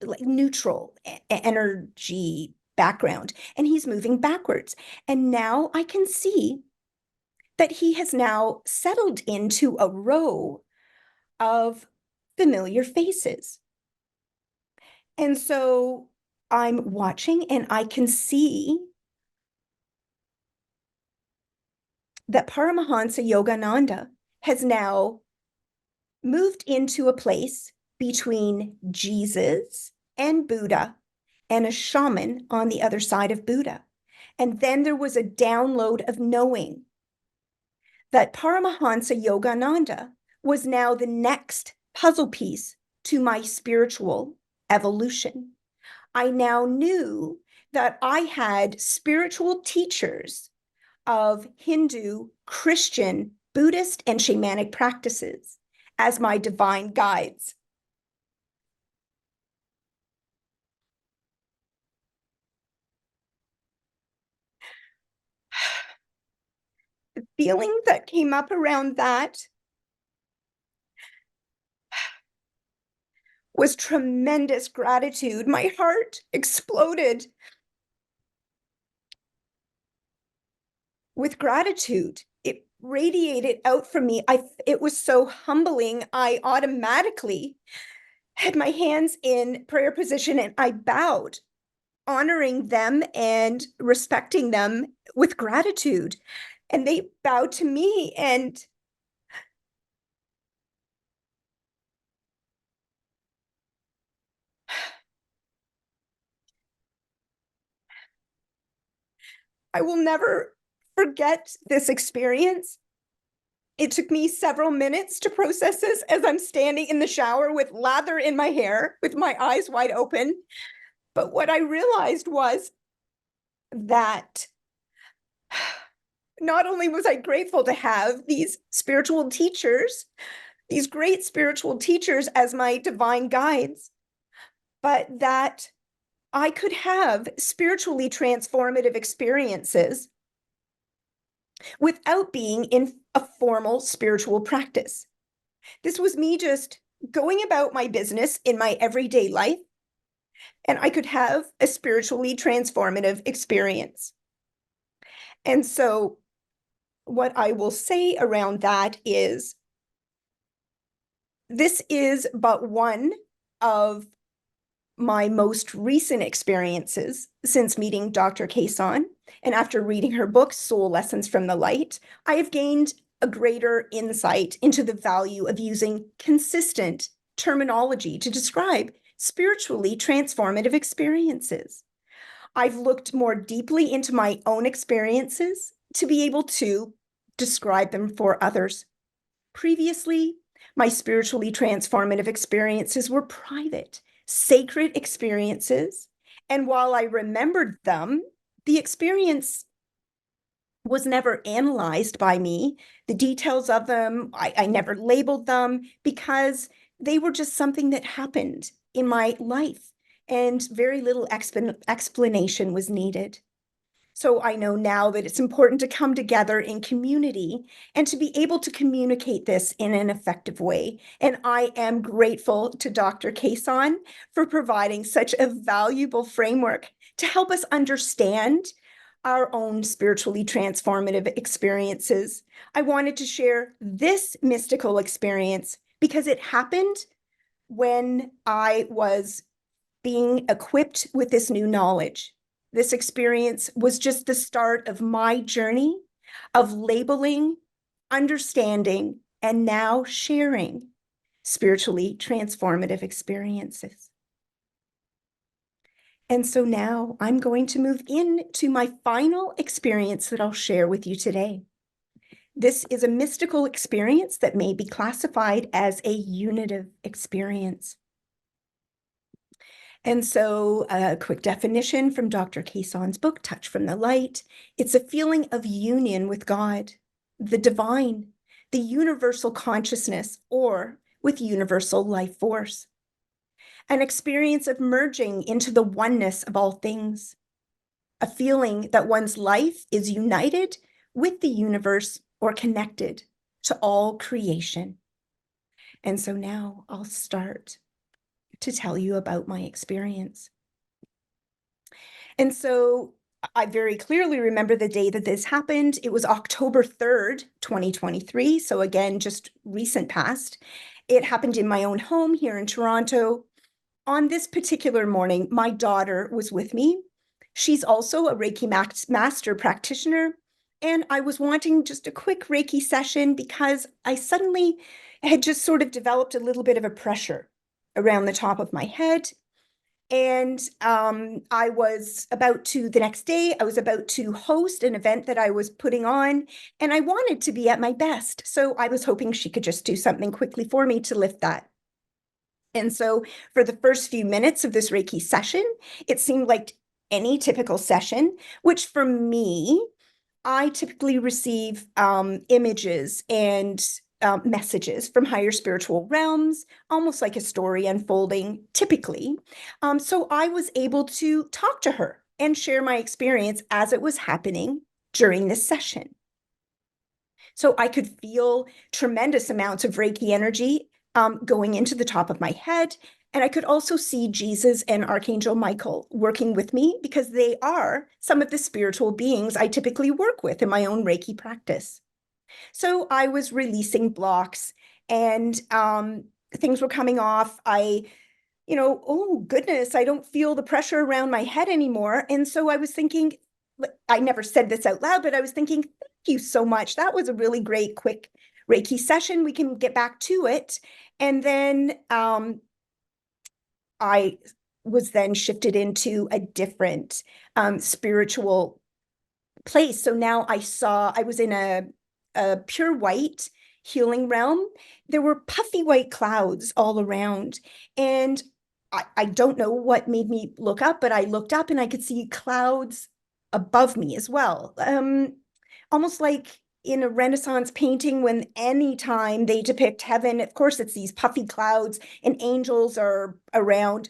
like neutral energy background, and he's moving backwards. And now I can see that he has now settled into a row of familiar faces. And so I'm watching, and I can see that Paramahansa Yogananda has now moved into a place between Jesus and Buddha and a shaman on the other side of Buddha. And then there was a download of knowing that Paramahansa Yogananda was now the next puzzle piece to my spiritual evolution. I now knew that I had spiritual teachers of Hindu, Christian, Buddhist, and shamanic practices as my divine guides. The feeling that came up around that was tremendous gratitude. My heart exploded with gratitude. It radiated out from me. It was so humbling. I automatically had my hands in prayer position and I bowed, honoring them and respecting them with gratitude. And they bowed to me, and I will never forget this experience. It took me several minutes to process this as I'm standing in the shower with lather in my hair, with my eyes wide open. But what I realized was that not only was I grateful to have these spiritual teachers, these great spiritual teachers as my divine guides, but that I could have spiritually transformative experiences without being in a formal spiritual practice. This was me just going about my business in my everyday life, and I could have a spiritually transformative experience. And so, what I will say around that is this is but one of my most recent experiences since meeting Dr. Kason. And after reading her book, Soul Lessons from the Light, I have gained a greater insight into the value of using consistent terminology to describe spiritually transformative experiences. I've looked more deeply into my own experiences to be able to describe them for others. Previously, my spiritually transformative experiences were private, sacred experiences. And while I remembered them, the experience was never analyzed by me. The details of them, I never labeled them because they were just something that happened in my life, and very little explanation was needed. So I know now that it's important to come together in community and to be able to communicate this in an effective way. And I am grateful to Dr. Kason for providing such a valuable framework to help us understand our own spiritually transformative experiences. I wanted to share this mystical experience because it happened when I was being equipped with this new knowledge. This experience was just the start of my journey of labeling, understanding, and now sharing spiritually transformative experiences. And so now I'm going to move into my final experience that I'll share with you today. This is a mystical experience that may be classified as a unitive experience. And so a quick definition from Dr. Kason's book, Touch from the Light. It's a feeling of union with God, the divine, the universal consciousness, or with universal life force. An experience of merging into the oneness of all things. A feeling that one's life is united with the universe or connected to all creation. And so now I'll start to tell you about my experience. And so I very clearly remember the day that this happened. It was October 3rd, 2023. So again, just recent past. It happened in my own home here in Toronto. On this particular morning, my daughter was with me. She's also a Reiki master practitioner. And I was wanting just a quick Reiki session because I suddenly had just sort of developed a little bit of a pressure around the top of my head. And I was about to, the next day, I was about to host an event that I was putting on, and I wanted to be at my best. So I was hoping she could just do something quickly for me to lift that. And so for the first few minutes of this Reiki session, it seemed like any typical session, which for me, I typically receive images and messages from higher spiritual realms, almost like a story unfolding, typically. So I was able to talk to her and share my experience as it was happening during this session. So I could feel tremendous amounts of Reiki energy going into the top of my head. And I could also see Jesus and Archangel Michael working with me because they are some of the spiritual beings I typically work with in my own Reiki practice. So I was releasing blocks and things were coming off. Oh goodness, I don't feel the pressure around my head anymore. And so I was thinking, I never said this out loud, but I was thinking, thank you so much. That was a really great, quick Reiki session. We can get back to it. And then I was then shifted into a different spiritual place. So now I was in a pure white healing realm. There were puffy white clouds all around. And I don't know what made me look up, but I looked up and I could see clouds above me as well. Almost like in a Renaissance painting, when anytime they depict heaven, of course, it's these puffy clouds and angels are around.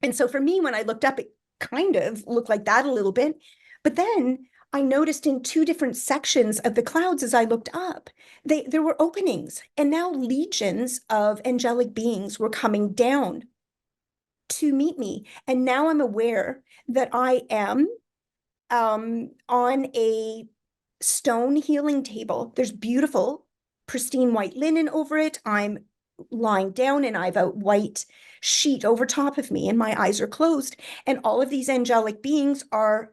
And so for me, when I looked up, it kind of looked like that a little bit. But then I noticed in two different sections of the clouds as I looked up, there were openings, and now legions of angelic beings were coming down to meet me. And now I'm aware that I am on a stone healing table. There's beautiful, pristine white linen over it. I'm lying down and I've a white sheet over top of me and my eyes are closed. And all of these angelic beings are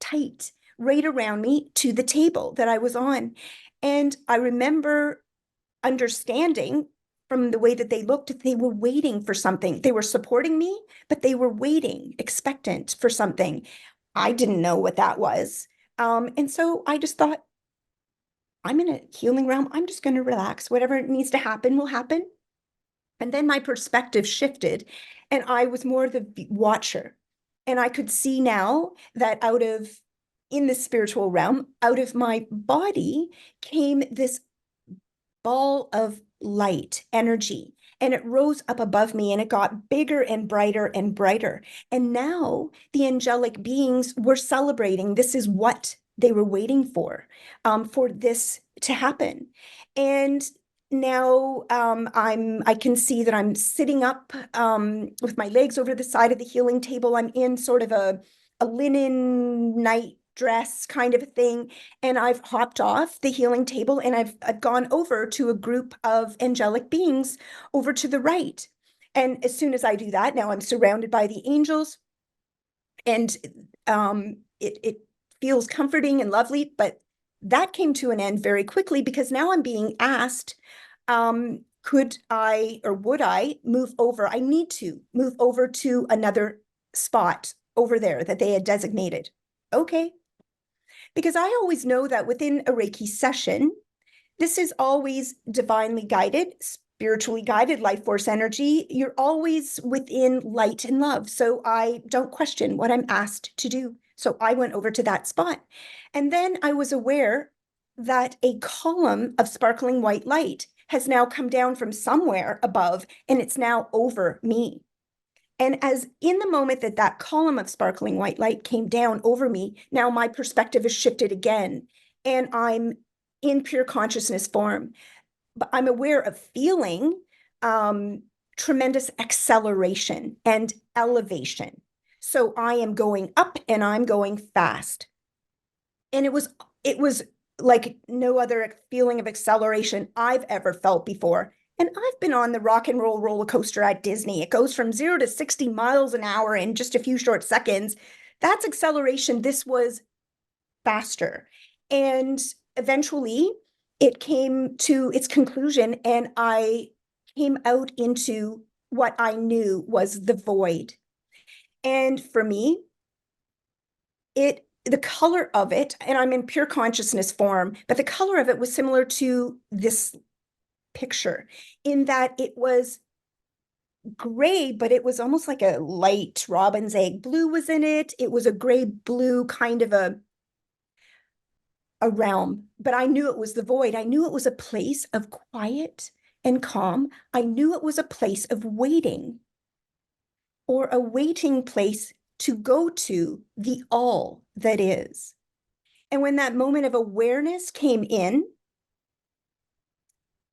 tight right around me to the table that I was on. And I remember understanding from the way that they looked, they were waiting for something. They were supporting me, but they were waiting, expectant for something. I didn't know what that was. And so I just thought, I'm in a healing realm. I'm just going to relax. Whatever needs to happen will happen. And then my perspective shifted, and I was more the watcher. And I could see now that in the spiritual realm, out of my body came this ball of light energy. And it rose up above me and it got bigger and brighter and brighter. And now the angelic beings were celebrating. This is what they were waiting for this to happen. And now I can see that I'm sitting up with my legs over the side of the healing table. I'm in sort of a linen night dress kind of a thing. And I've hopped off the healing table and I've gone over to a group of angelic beings over to the right. And as soon as I do that, now I'm surrounded by the angels. And it feels comforting and lovely, but that came to an end very quickly because now I'm being asked, could I or would I move over? I need to move over to another spot over there that they had designated. Okay. Because I always know that within a Reiki session, this is always divinely guided, spiritually guided, life force energy. You're always within light and love. So I don't question what I'm asked to do. So I went over to that spot. And then I was aware that a column of sparkling white light has now come down from somewhere above, and it's now over me. And as in the moment that that column of sparkling white light came down over me, now my perspective is shifted again, and I'm in pure consciousness form. But I'm aware of feeling tremendous acceleration and elevation. So I am going up and I'm going fast. And it was like no other feeling of acceleration I've ever felt before. And I've been on the rock and roll roller coaster at Disney. It goes from 0 to 60 miles an hour in just a few short seconds. That's acceleration. This was faster. And eventually it came to its conclusion, and I came out into what I knew was the void. And for me, the color of it, and I'm in pure consciousness form, but the color of it was similar to this picture in that it was gray, but it was almost like a light robin's egg blue was in it. It was a gray blue kind of a realm, but I knew it was the void. I knew it was a place of quiet and calm. I knew it was a place of waiting, or a waiting place to go to the all that is. And when that moment of awareness came in,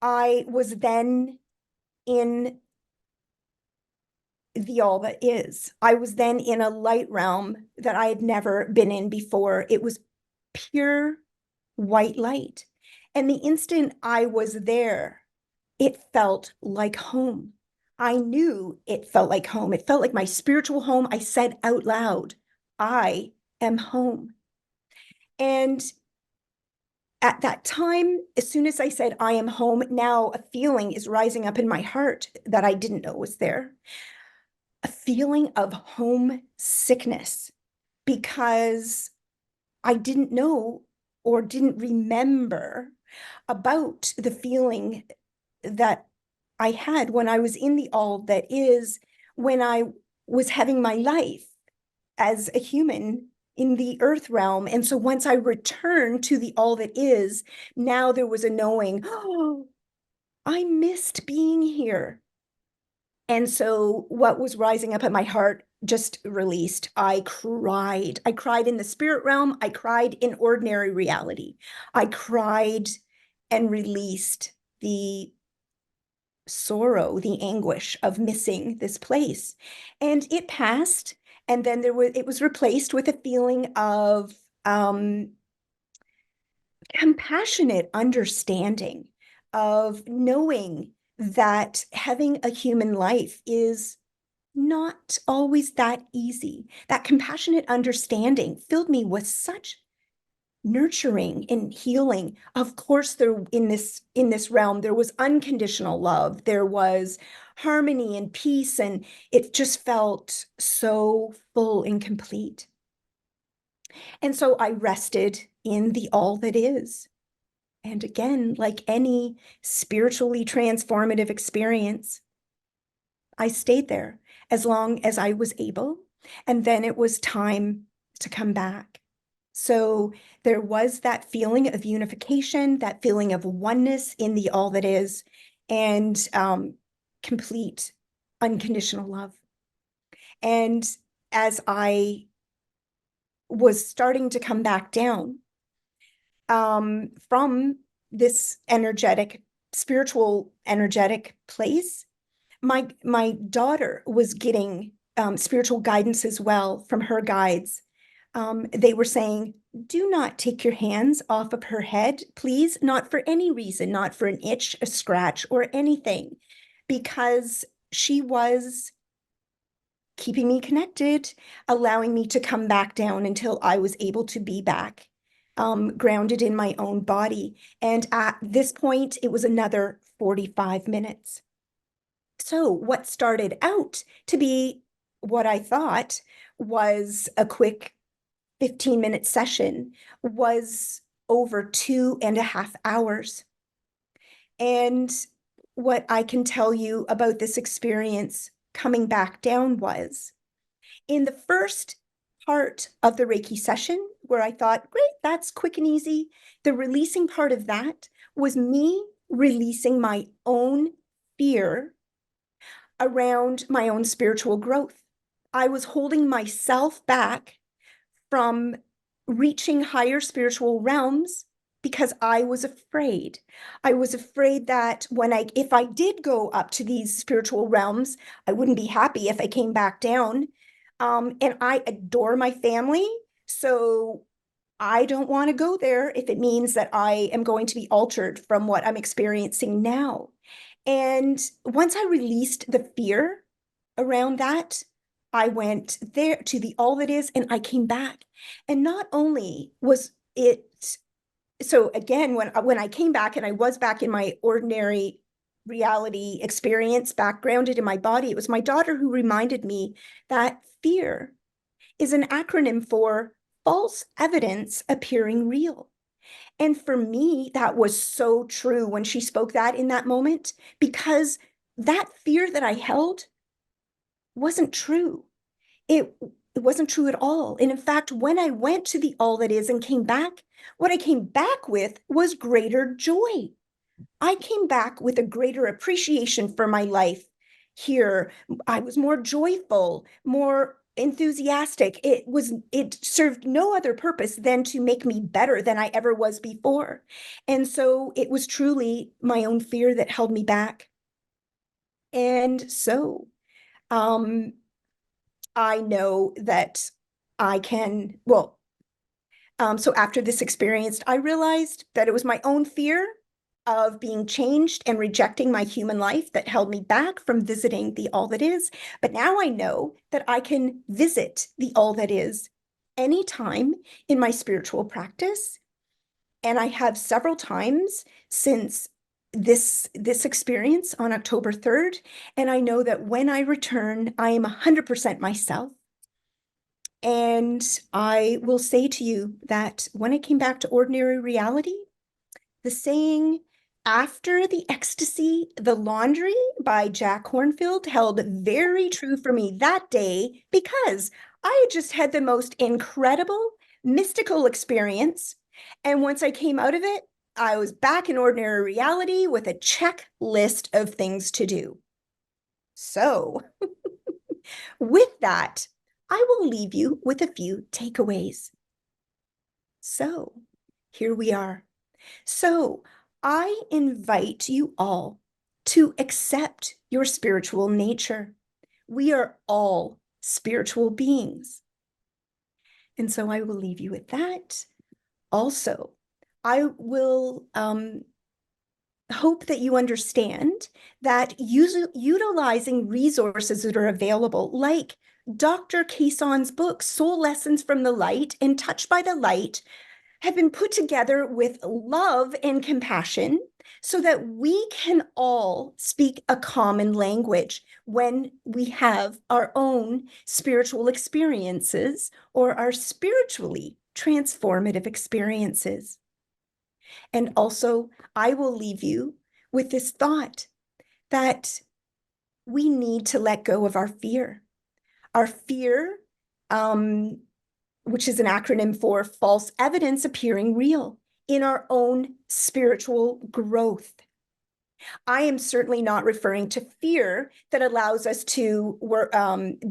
I was then in the all that is. I was then in a light realm that I had never been in before. It was pure white light. And the instant I was there, it felt like home. I knew it felt like home. It felt like my spiritual home. I said out loud, I am home. And at that time, as soon as I said, I am home, now a feeling is rising up in my heart that I didn't know was there. A feeling of homesickness, because I didn't know or didn't remember about the feeling that I had when I was in the all that is, when I was having my life as a human in the earth realm. And so once I returned to the all that is, now there was a knowing, oh, I missed being here. And so what was rising up at my heart just released. I cried. I cried in the spirit realm. I cried in ordinary reality. I cried and released the sorrow, the anguish of missing this place. And it passed. And then it was replaced with a feeling of compassionate understanding, of knowing that having a human life is not always that easy. That compassionate understanding filled me with such nurturing and healing. Of course, there in this realm, there was unconditional love, there was harmony and peace, and it just felt so full and complete. And so I rested in the all that is. And again, like any spiritually transformative experience, I stayed there as long as I was able. And then it was time to come back. So there was that feeling of unification, that feeling of oneness in the all that is, and complete unconditional love. And as I was starting to come back down from this energetic, spiritual, energetic place, my daughter was getting spiritual guidance as well from her guides. They were saying, do not take your hands off of her head, please, not for any reason, not for an itch, a scratch, or anything, because she was keeping me connected, allowing me to come back down until I was able to be back, grounded in my own body. And at this point, it was another 45 minutes. So what started out to be what I thought was a quick 15-minute session was over 2.5 hours. And what I can tell you about this experience coming back down was, in the first part of the Reiki session, where I thought, great, that's quick and easy, the releasing part of that was me releasing my own fear around my own spiritual growth. I was holding myself back from reaching higher spiritual realms because I was afraid. I was afraid that if I did go up to these spiritual realms, I wouldn't be happy if I came back down. And I adore my family, so I don't want to go there if it means that I am going to be altered from what I'm experiencing now. And once I released the fear around that, I went there to the all that is, and I came back. And not only was it, so again, when I came back and I was back in my ordinary reality experience, back grounded in my body, it was my daughter who reminded me that fear is an acronym for false evidence appearing real. And for me, that was so true when she spoke that in that moment, because that fear that I held wasn't true. It wasn't true at all. And in fact, when I went to the all that is and came back, what I came back with was greater joy. I came back with a greater appreciation for my life here. I was more joyful, more enthusiastic. It served no other purpose than to make me better than I ever was before. And so it was truly my own fear that held me back. And so I know that I can, so after this experience, I realized that it was my own fear of being changed and rejecting my human life that held me back from visiting the all that is. But now I know that I can visit the all that is anytime in my spiritual practice. And I have several times since this experience on October 3rd. And I know that when I return, I am 100% myself. And I will say to you that when I came back to ordinary reality, the saying, "After the ecstasy, the laundry" by Jack Kornfield held very true for me that day, because I had just had the most incredible mystical experience. And once I came out of it, I was back in ordinary reality with a checklist of things to do. So with that, I will leave you with a few takeaways. So here we are. So I invite you all to accept your spiritual nature. We are all spiritual beings. And so I will leave you with that. Also, I will hope that you understand that utilizing resources that are available, like Dr. Kason's book, Soul Lessons from the Light and Touched by the Light, have been put together with love and compassion so that we can all speak a common language when we have our own spiritual experiences or our spiritually transformative experiences. And also, I will leave you with this thought that we need to let go of our fear. Our fear, which is an acronym for false evidence appearing real in our own spiritual growth. I am certainly not referring to fear that allows us to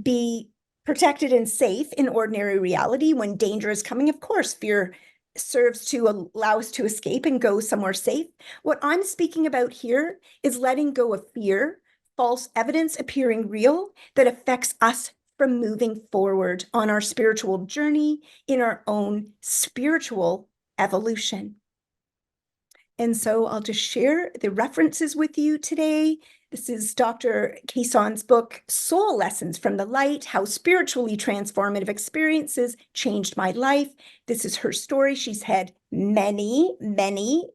be protected and safe in ordinary reality when danger is coming. Of course, fear serves to allow us to escape and go somewhere safe. What I'm speaking about here is letting go of fear, false evidence appearing real, that affects us from moving forward on our spiritual journey in our own spiritual evolution. And so I'll just share the references with you today. This is Dr. Kason's book, Soul Lessons from the Light, How Spiritually Transformative Experiences Changed My Life. This is her story. She's had many, many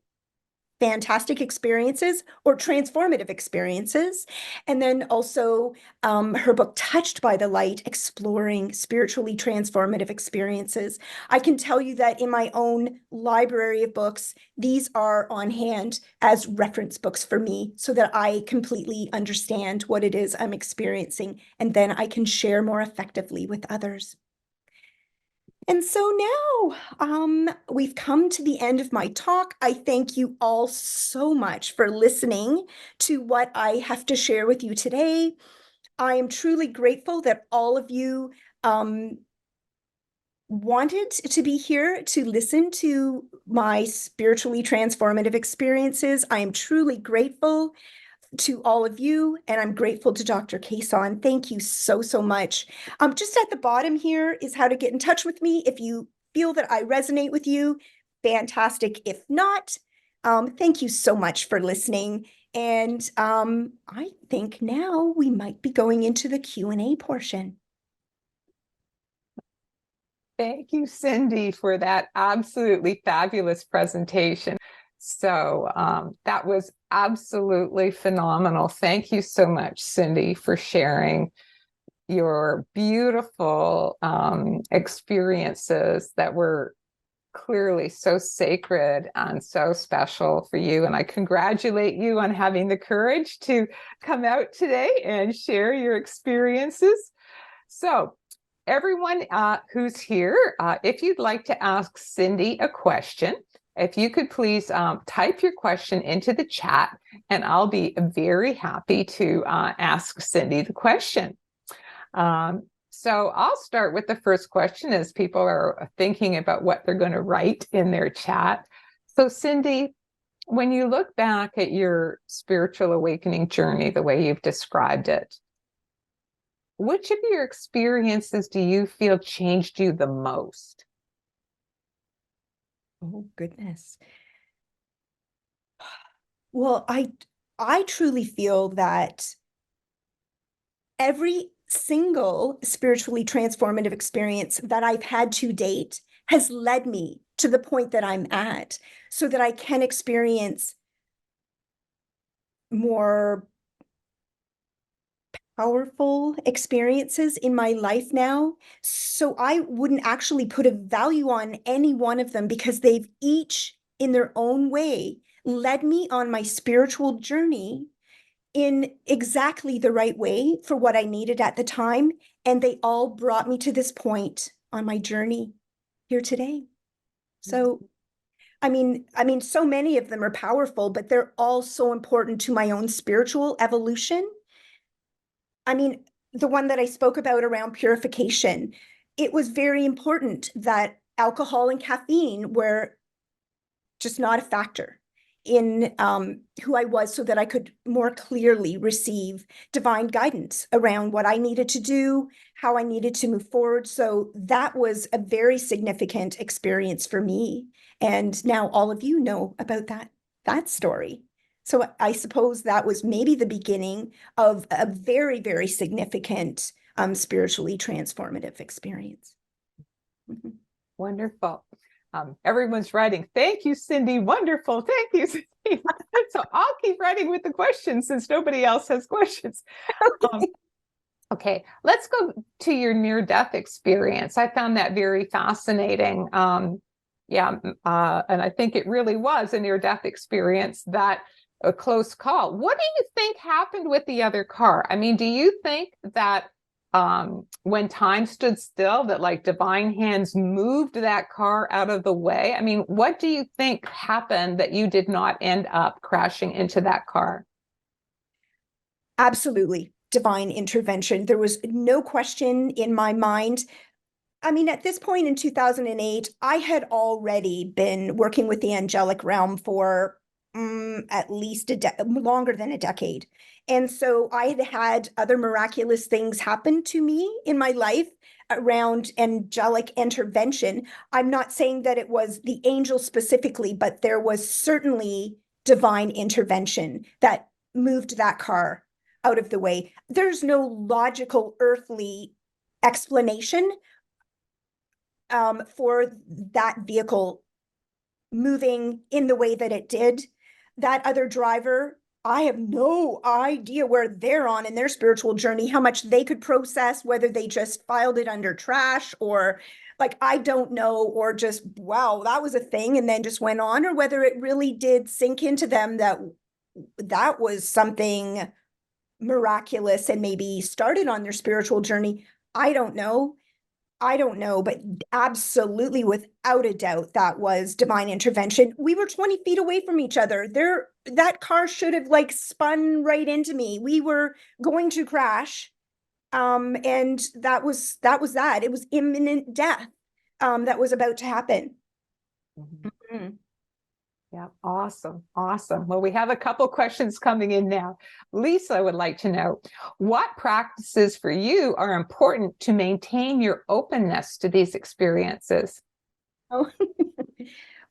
fantastic experiences or transformative experiences. And then also her book, Touched by the Light, Exploring Spiritually Transformative Experiences. I can tell you that in my own library of books, these are on hand as reference books for me so that I completely understand what it is I'm experiencing, and then I can share more effectively with others. And so now we've come to the end of my talk. I thank you all so much for listening to what I have to share with you today. I am truly grateful that all of you wanted to be here to listen to my spiritually transformative experiences. I am truly grateful to all of you, and I'm grateful to Dr. Kason. Thank you so, so much. Just at the bottom here is how to get in touch with me. If you feel that I resonate with you, fantastic. If not, thank you so much for listening. And I think now we might be going into the Q&A portion. Thank you, Cindy, for that absolutely fabulous presentation. So that was absolutely phenomenal. Thank you so much, Cindy, for sharing your beautiful experiences that were clearly so sacred and so special for you. And I congratulate you on having the courage to come out today and share your experiences. So everyone who's here, if you'd like to ask Cindy a question, if you could please type your question into the chat, and I'll be very happy to ask Cindy the question. So I'll start with the first question as people are thinking about what they're going to write in their chat. So Cindy, when you look back at your spiritual awakening journey, the way you've described it, which of your experiences do you feel changed you the most? Oh, goodness. Well, I truly feel that every single spiritually transformative experience that I've had to date has led me to the point that I'm at so that I can experience more powerful experiences in my life now. So I wouldn't actually put a value on any one of them because they've each, in their own way, led me on my spiritual journey in exactly the right way for what I needed at the time. And they all brought me to this point on my journey here today. So, I mean, so many of them are powerful, but they're all so important to my own spiritual evolution. I mean, the one that I spoke about around purification, it was very important that alcohol and caffeine were just not a factor in who I was so that I could more clearly receive divine guidance around what I needed to do, how I needed to move forward. So that was a very significant experience for me. And now all of you know about that story. So I suppose that was maybe the beginning of a very, very significant spiritually transformative experience. Mhm. Wonderful. Everyone's writing, thank you, Cindy. Wonderful. Thank you, Cindy. So I'll keep writing with the questions since nobody else has questions. Okay, let's go to your near-death experience. I found that very fascinating. And I think it really was a near-death experience, that a close call. What do you think happened with the other car? I mean, do you think that when time stood still, that like divine hands moved that car out of the way? I mean, what do you think happened that you did not end up crashing into that car? Absolutely divine intervention. There was no question in my mind. I mean, at this point in 2008, I had already been working with the angelic realm for at least longer than a decade. And so I had had other miraculous things happen to me in my life around angelic intervention. I'm not saying that it was the angel specifically, but there was certainly divine intervention that moved that car out of the way. There's no logical earthly explanation for that vehicle moving in the way that it did. That other driver, I have no idea where they're on in their spiritual journey, how much they could process, whether they just filed it under trash or like, I don't know, or just, wow, that was a thing and then just went on, or whether it really did sink into them that that was something miraculous and maybe started on their spiritual journey. I don't know. I don't know, but absolutely, without a doubt, that was divine intervention. We were 20 feet away from each other. That car should have like spun right into me. We were going to crash. And that was that. It was imminent death that was about to happen. Mhm. Mhm. Yeah, awesome. Awesome. Well, we have a couple questions coming in now. Lisa would like to know, what practices for you are important to maintain your openness to these experiences? Oh,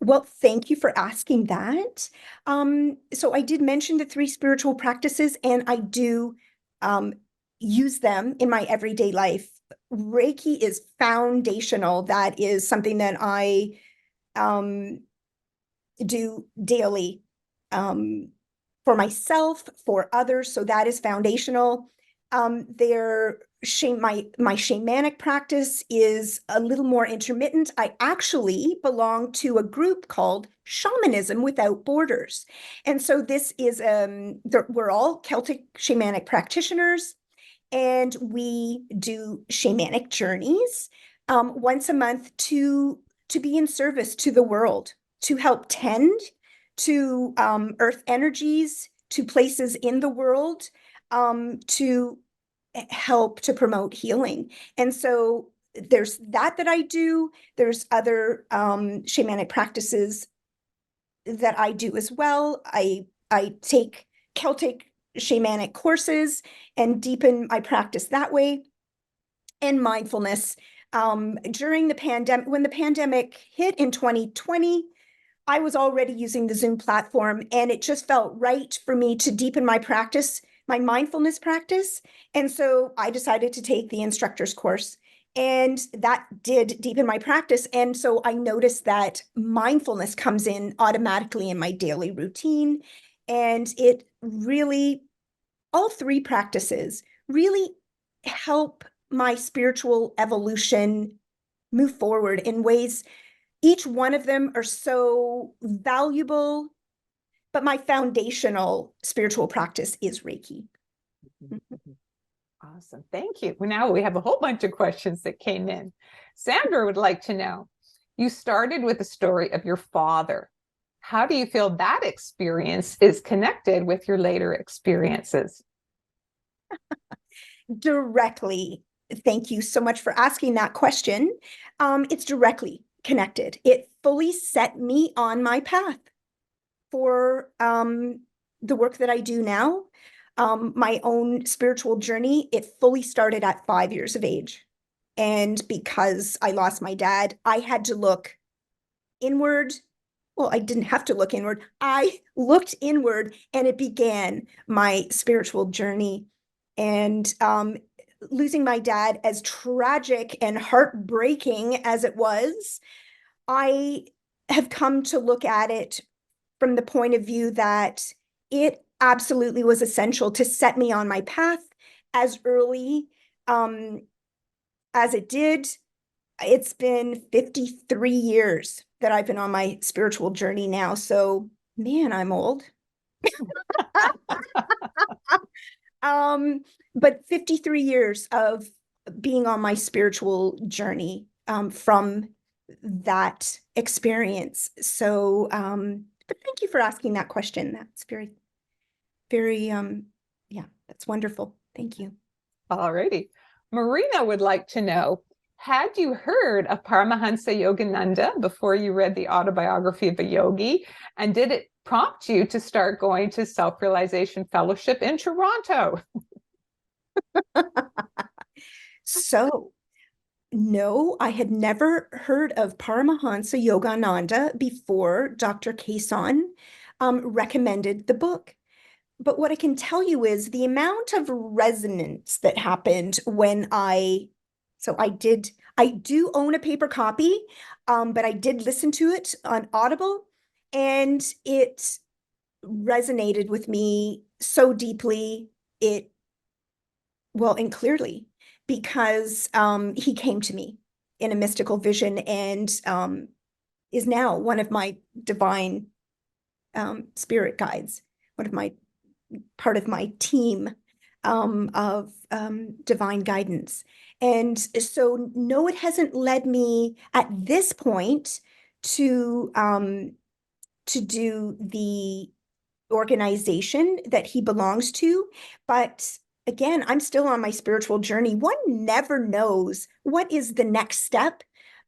well, thank you for asking that. So I did mention the three spiritual practices, and I do um, use them in my everyday life. Reiki is foundational. That is something that I um, do daily for myself, for others. So that is foundational. My shamanic practice is a little more intermittent. I actually belong to a group called Shamanism Without Borders. And so this is we're all Celtic shamanic practitioners, and we do shamanic journeys once a month to be in service to the world, to help tend to earth energies, to places in the world, to help to promote healing. And so there's that I do. There's other shamanic practices that I do as well. I take Celtic shamanic courses and deepen my practice that way. And mindfulness. During the pandemic, when the pandemic hit in 2020, I was already using the Zoom platform, and it just felt right for me to deepen my practice, my mindfulness practice. And so I decided to take the instructor's course, and that did deepen my practice. And so I noticed that mindfulness comes in automatically in my daily routine. And it really, all three practices really help my spiritual evolution move forward in ways. Each one of them are so valuable, but my foundational spiritual practice is Reiki. Awesome. Thank you. Well, now we have a whole bunch of questions that came in. Sandra would like to know, you started with the story of your father. How do you feel that experience is connected with your later experiences? Directly. Thank you so much for asking that question. It's directly connected. It fully set me on my path for the work that I do now. My own spiritual journey, it fully started at 5 years of age. And because I lost my dad, I had to look inward. Well, I didn't have to look inward. I looked inward, and it began my spiritual journey. And losing my dad, as tragic and heartbreaking as it was, I have come to look at it from the point of view that it absolutely was essential to set me on my path as early as it did. It's been 53 years that I've been on my spiritual journey now. So, man, I'm old. But 53 years of being on my spiritual journey from that experience. So, but thank you for asking that question. That's very, very, yeah, that's wonderful. Thank you. All righty. Marina would like to know, had you heard of Paramahansa Yogananda before you read the autobiography of a yogi? And did it prompt you to start going to Self-Realization Fellowship in Toronto? So, no, I had never heard of Paramahansa Yogananda before Dr. Kason recommended the book. But what I can tell you is the amount of resonance that happened when I do own a paper copy, but I did listen to it on Audible, and it resonated with me so deeply, and clearly, because he came to me in a mystical vision, and is now one of my divine spirit guides, part of my team of divine guidance. And so, no, it hasn't led me at this point to do the organization that he belongs to. But again, I'm still on my spiritual journey. One never knows what is the next step.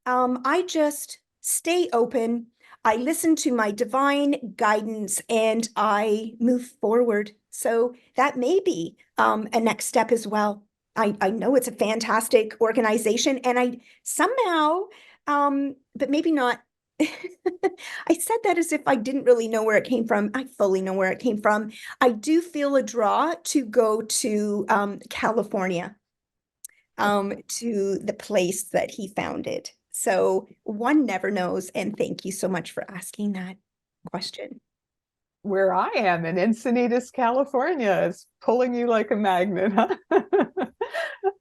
I just stay open. I listen to my divine guidance, and I move forward. So that may be a next step as well. I know it's a fantastic organization, and I somehow, but maybe not. I said that as if I didn't really know where it came from. I fully know where it came from. I do feel a draw to go to California, to the place that he founded. So one never knows. And thank you so much for asking that question. Where I am in Encinitas, California, is pulling you like a magnet, huh?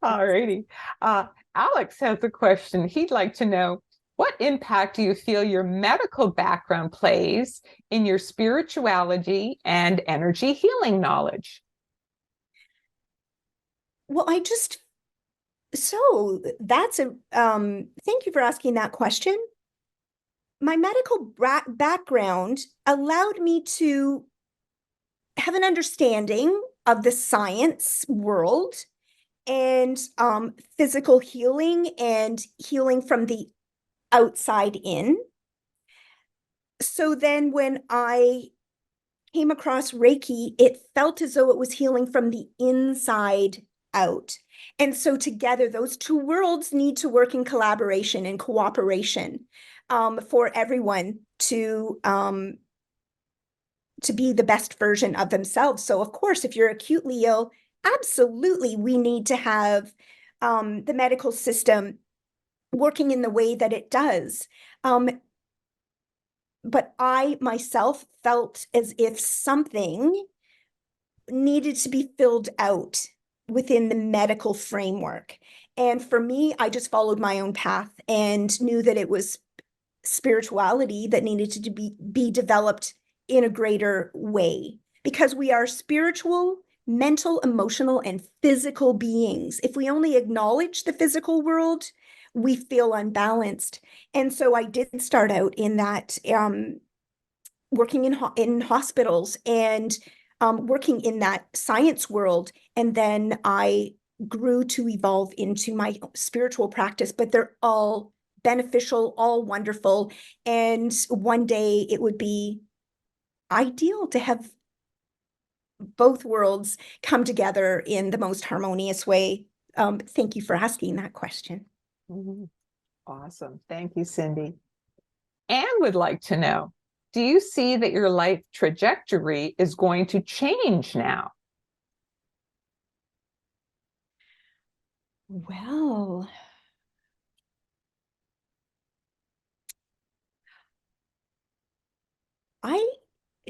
All righty. Alex has a question. He'd like to know, what impact do you feel your medical background plays in your spirituality and energy healing knowledge? Well, so that's thank you for asking that question. My medical background allowed me to have an understanding of the science world and physical healing and healing from the outside in. So then when I came across Reiki, it felt as though it was healing from the inside out. And so together, those two worlds need to work in collaboration and cooperation for everyone to be the best version of themselves. So of course, if you're acutely ill, absolutely, we need to have the medical system working in the way that it does. But I myself felt as if something needed to be filled out within the medical framework. And for me, I just followed my own path and knew that it was spirituality that needed to be developed in a greater way, because we are spiritual, mental, emotional, and physical beings. If we only acknowledge the physical world, we feel unbalanced. And so I did start out in that working in hospitals and working in that science world. And then I grew to evolve into my spiritual practice, but they're all beneficial, all wonderful. And one day it would be ideal to have both worlds come together in the most harmonious way. Thank you for asking that question. Mhm. Awesome. Thank you, Cindy. Anne would like to know, do you see that your life trajectory is going to change now? Well, I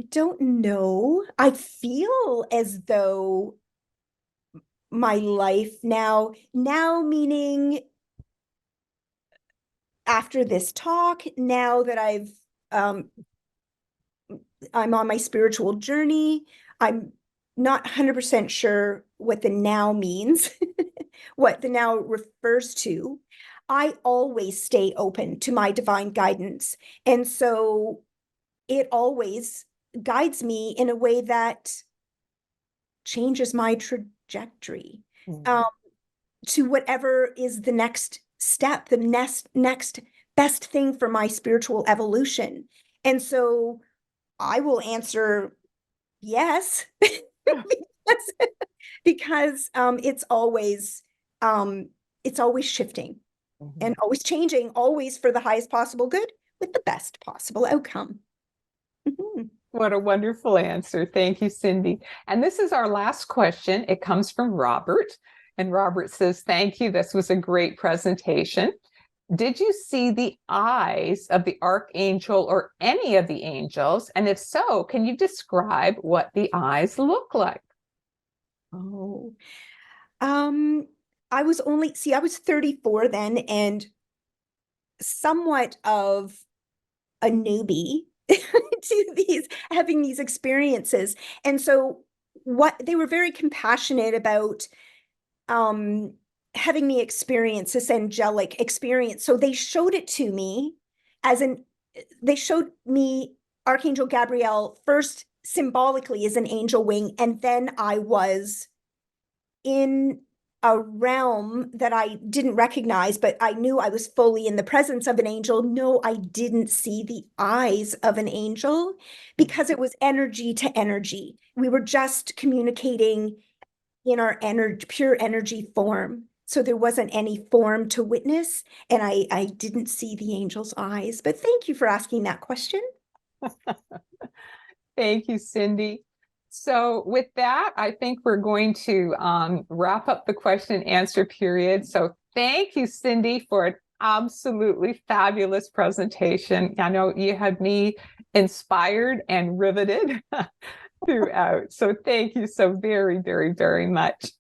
don't know. I feel as though my life now meaning after this talk, now that I'm on my spiritual journey, I'm not 100% sure what the now means, what the now refers to. I always stay open to my divine guidance. And so it always guides me in a way that changes my trajectory to whatever is the next step, the next best thing for my spiritual evolution. And so I will answer yes, because it's always shifting and always changing, always for the highest possible good with the best possible outcome. What a wonderful answer. Thank you, Cindy. And this is our last question. It comes from Robert. And Robert says, thank you. This was a great presentation. Did you see the eyes of the archangel or any of the angels? And if so, can you describe what the eyes look like? Oh, I was 34 then and somewhat of a newbie to having these experiences. And so they were very compassionate about having me experience this angelic experience. So they showed it to me they showed me Archangel Gabriel first symbolically as an angel wing, and then I was in a realm that I didn't recognize, but I knew I was fully in the presence of an angel. No, I didn't see the eyes of an angel because it was energy to energy. We were just communicating in our pure energy form. So there wasn't any form to witness, and I didn't see the angel's eyes. But thank you for asking that question. Thank you, Cindy. So with that, I think we're going to wrap up the question and answer period. So thank you, Cindy, for an absolutely fabulous presentation. I know you had me inspired and riveted throughout. So thank you so very, very, very much.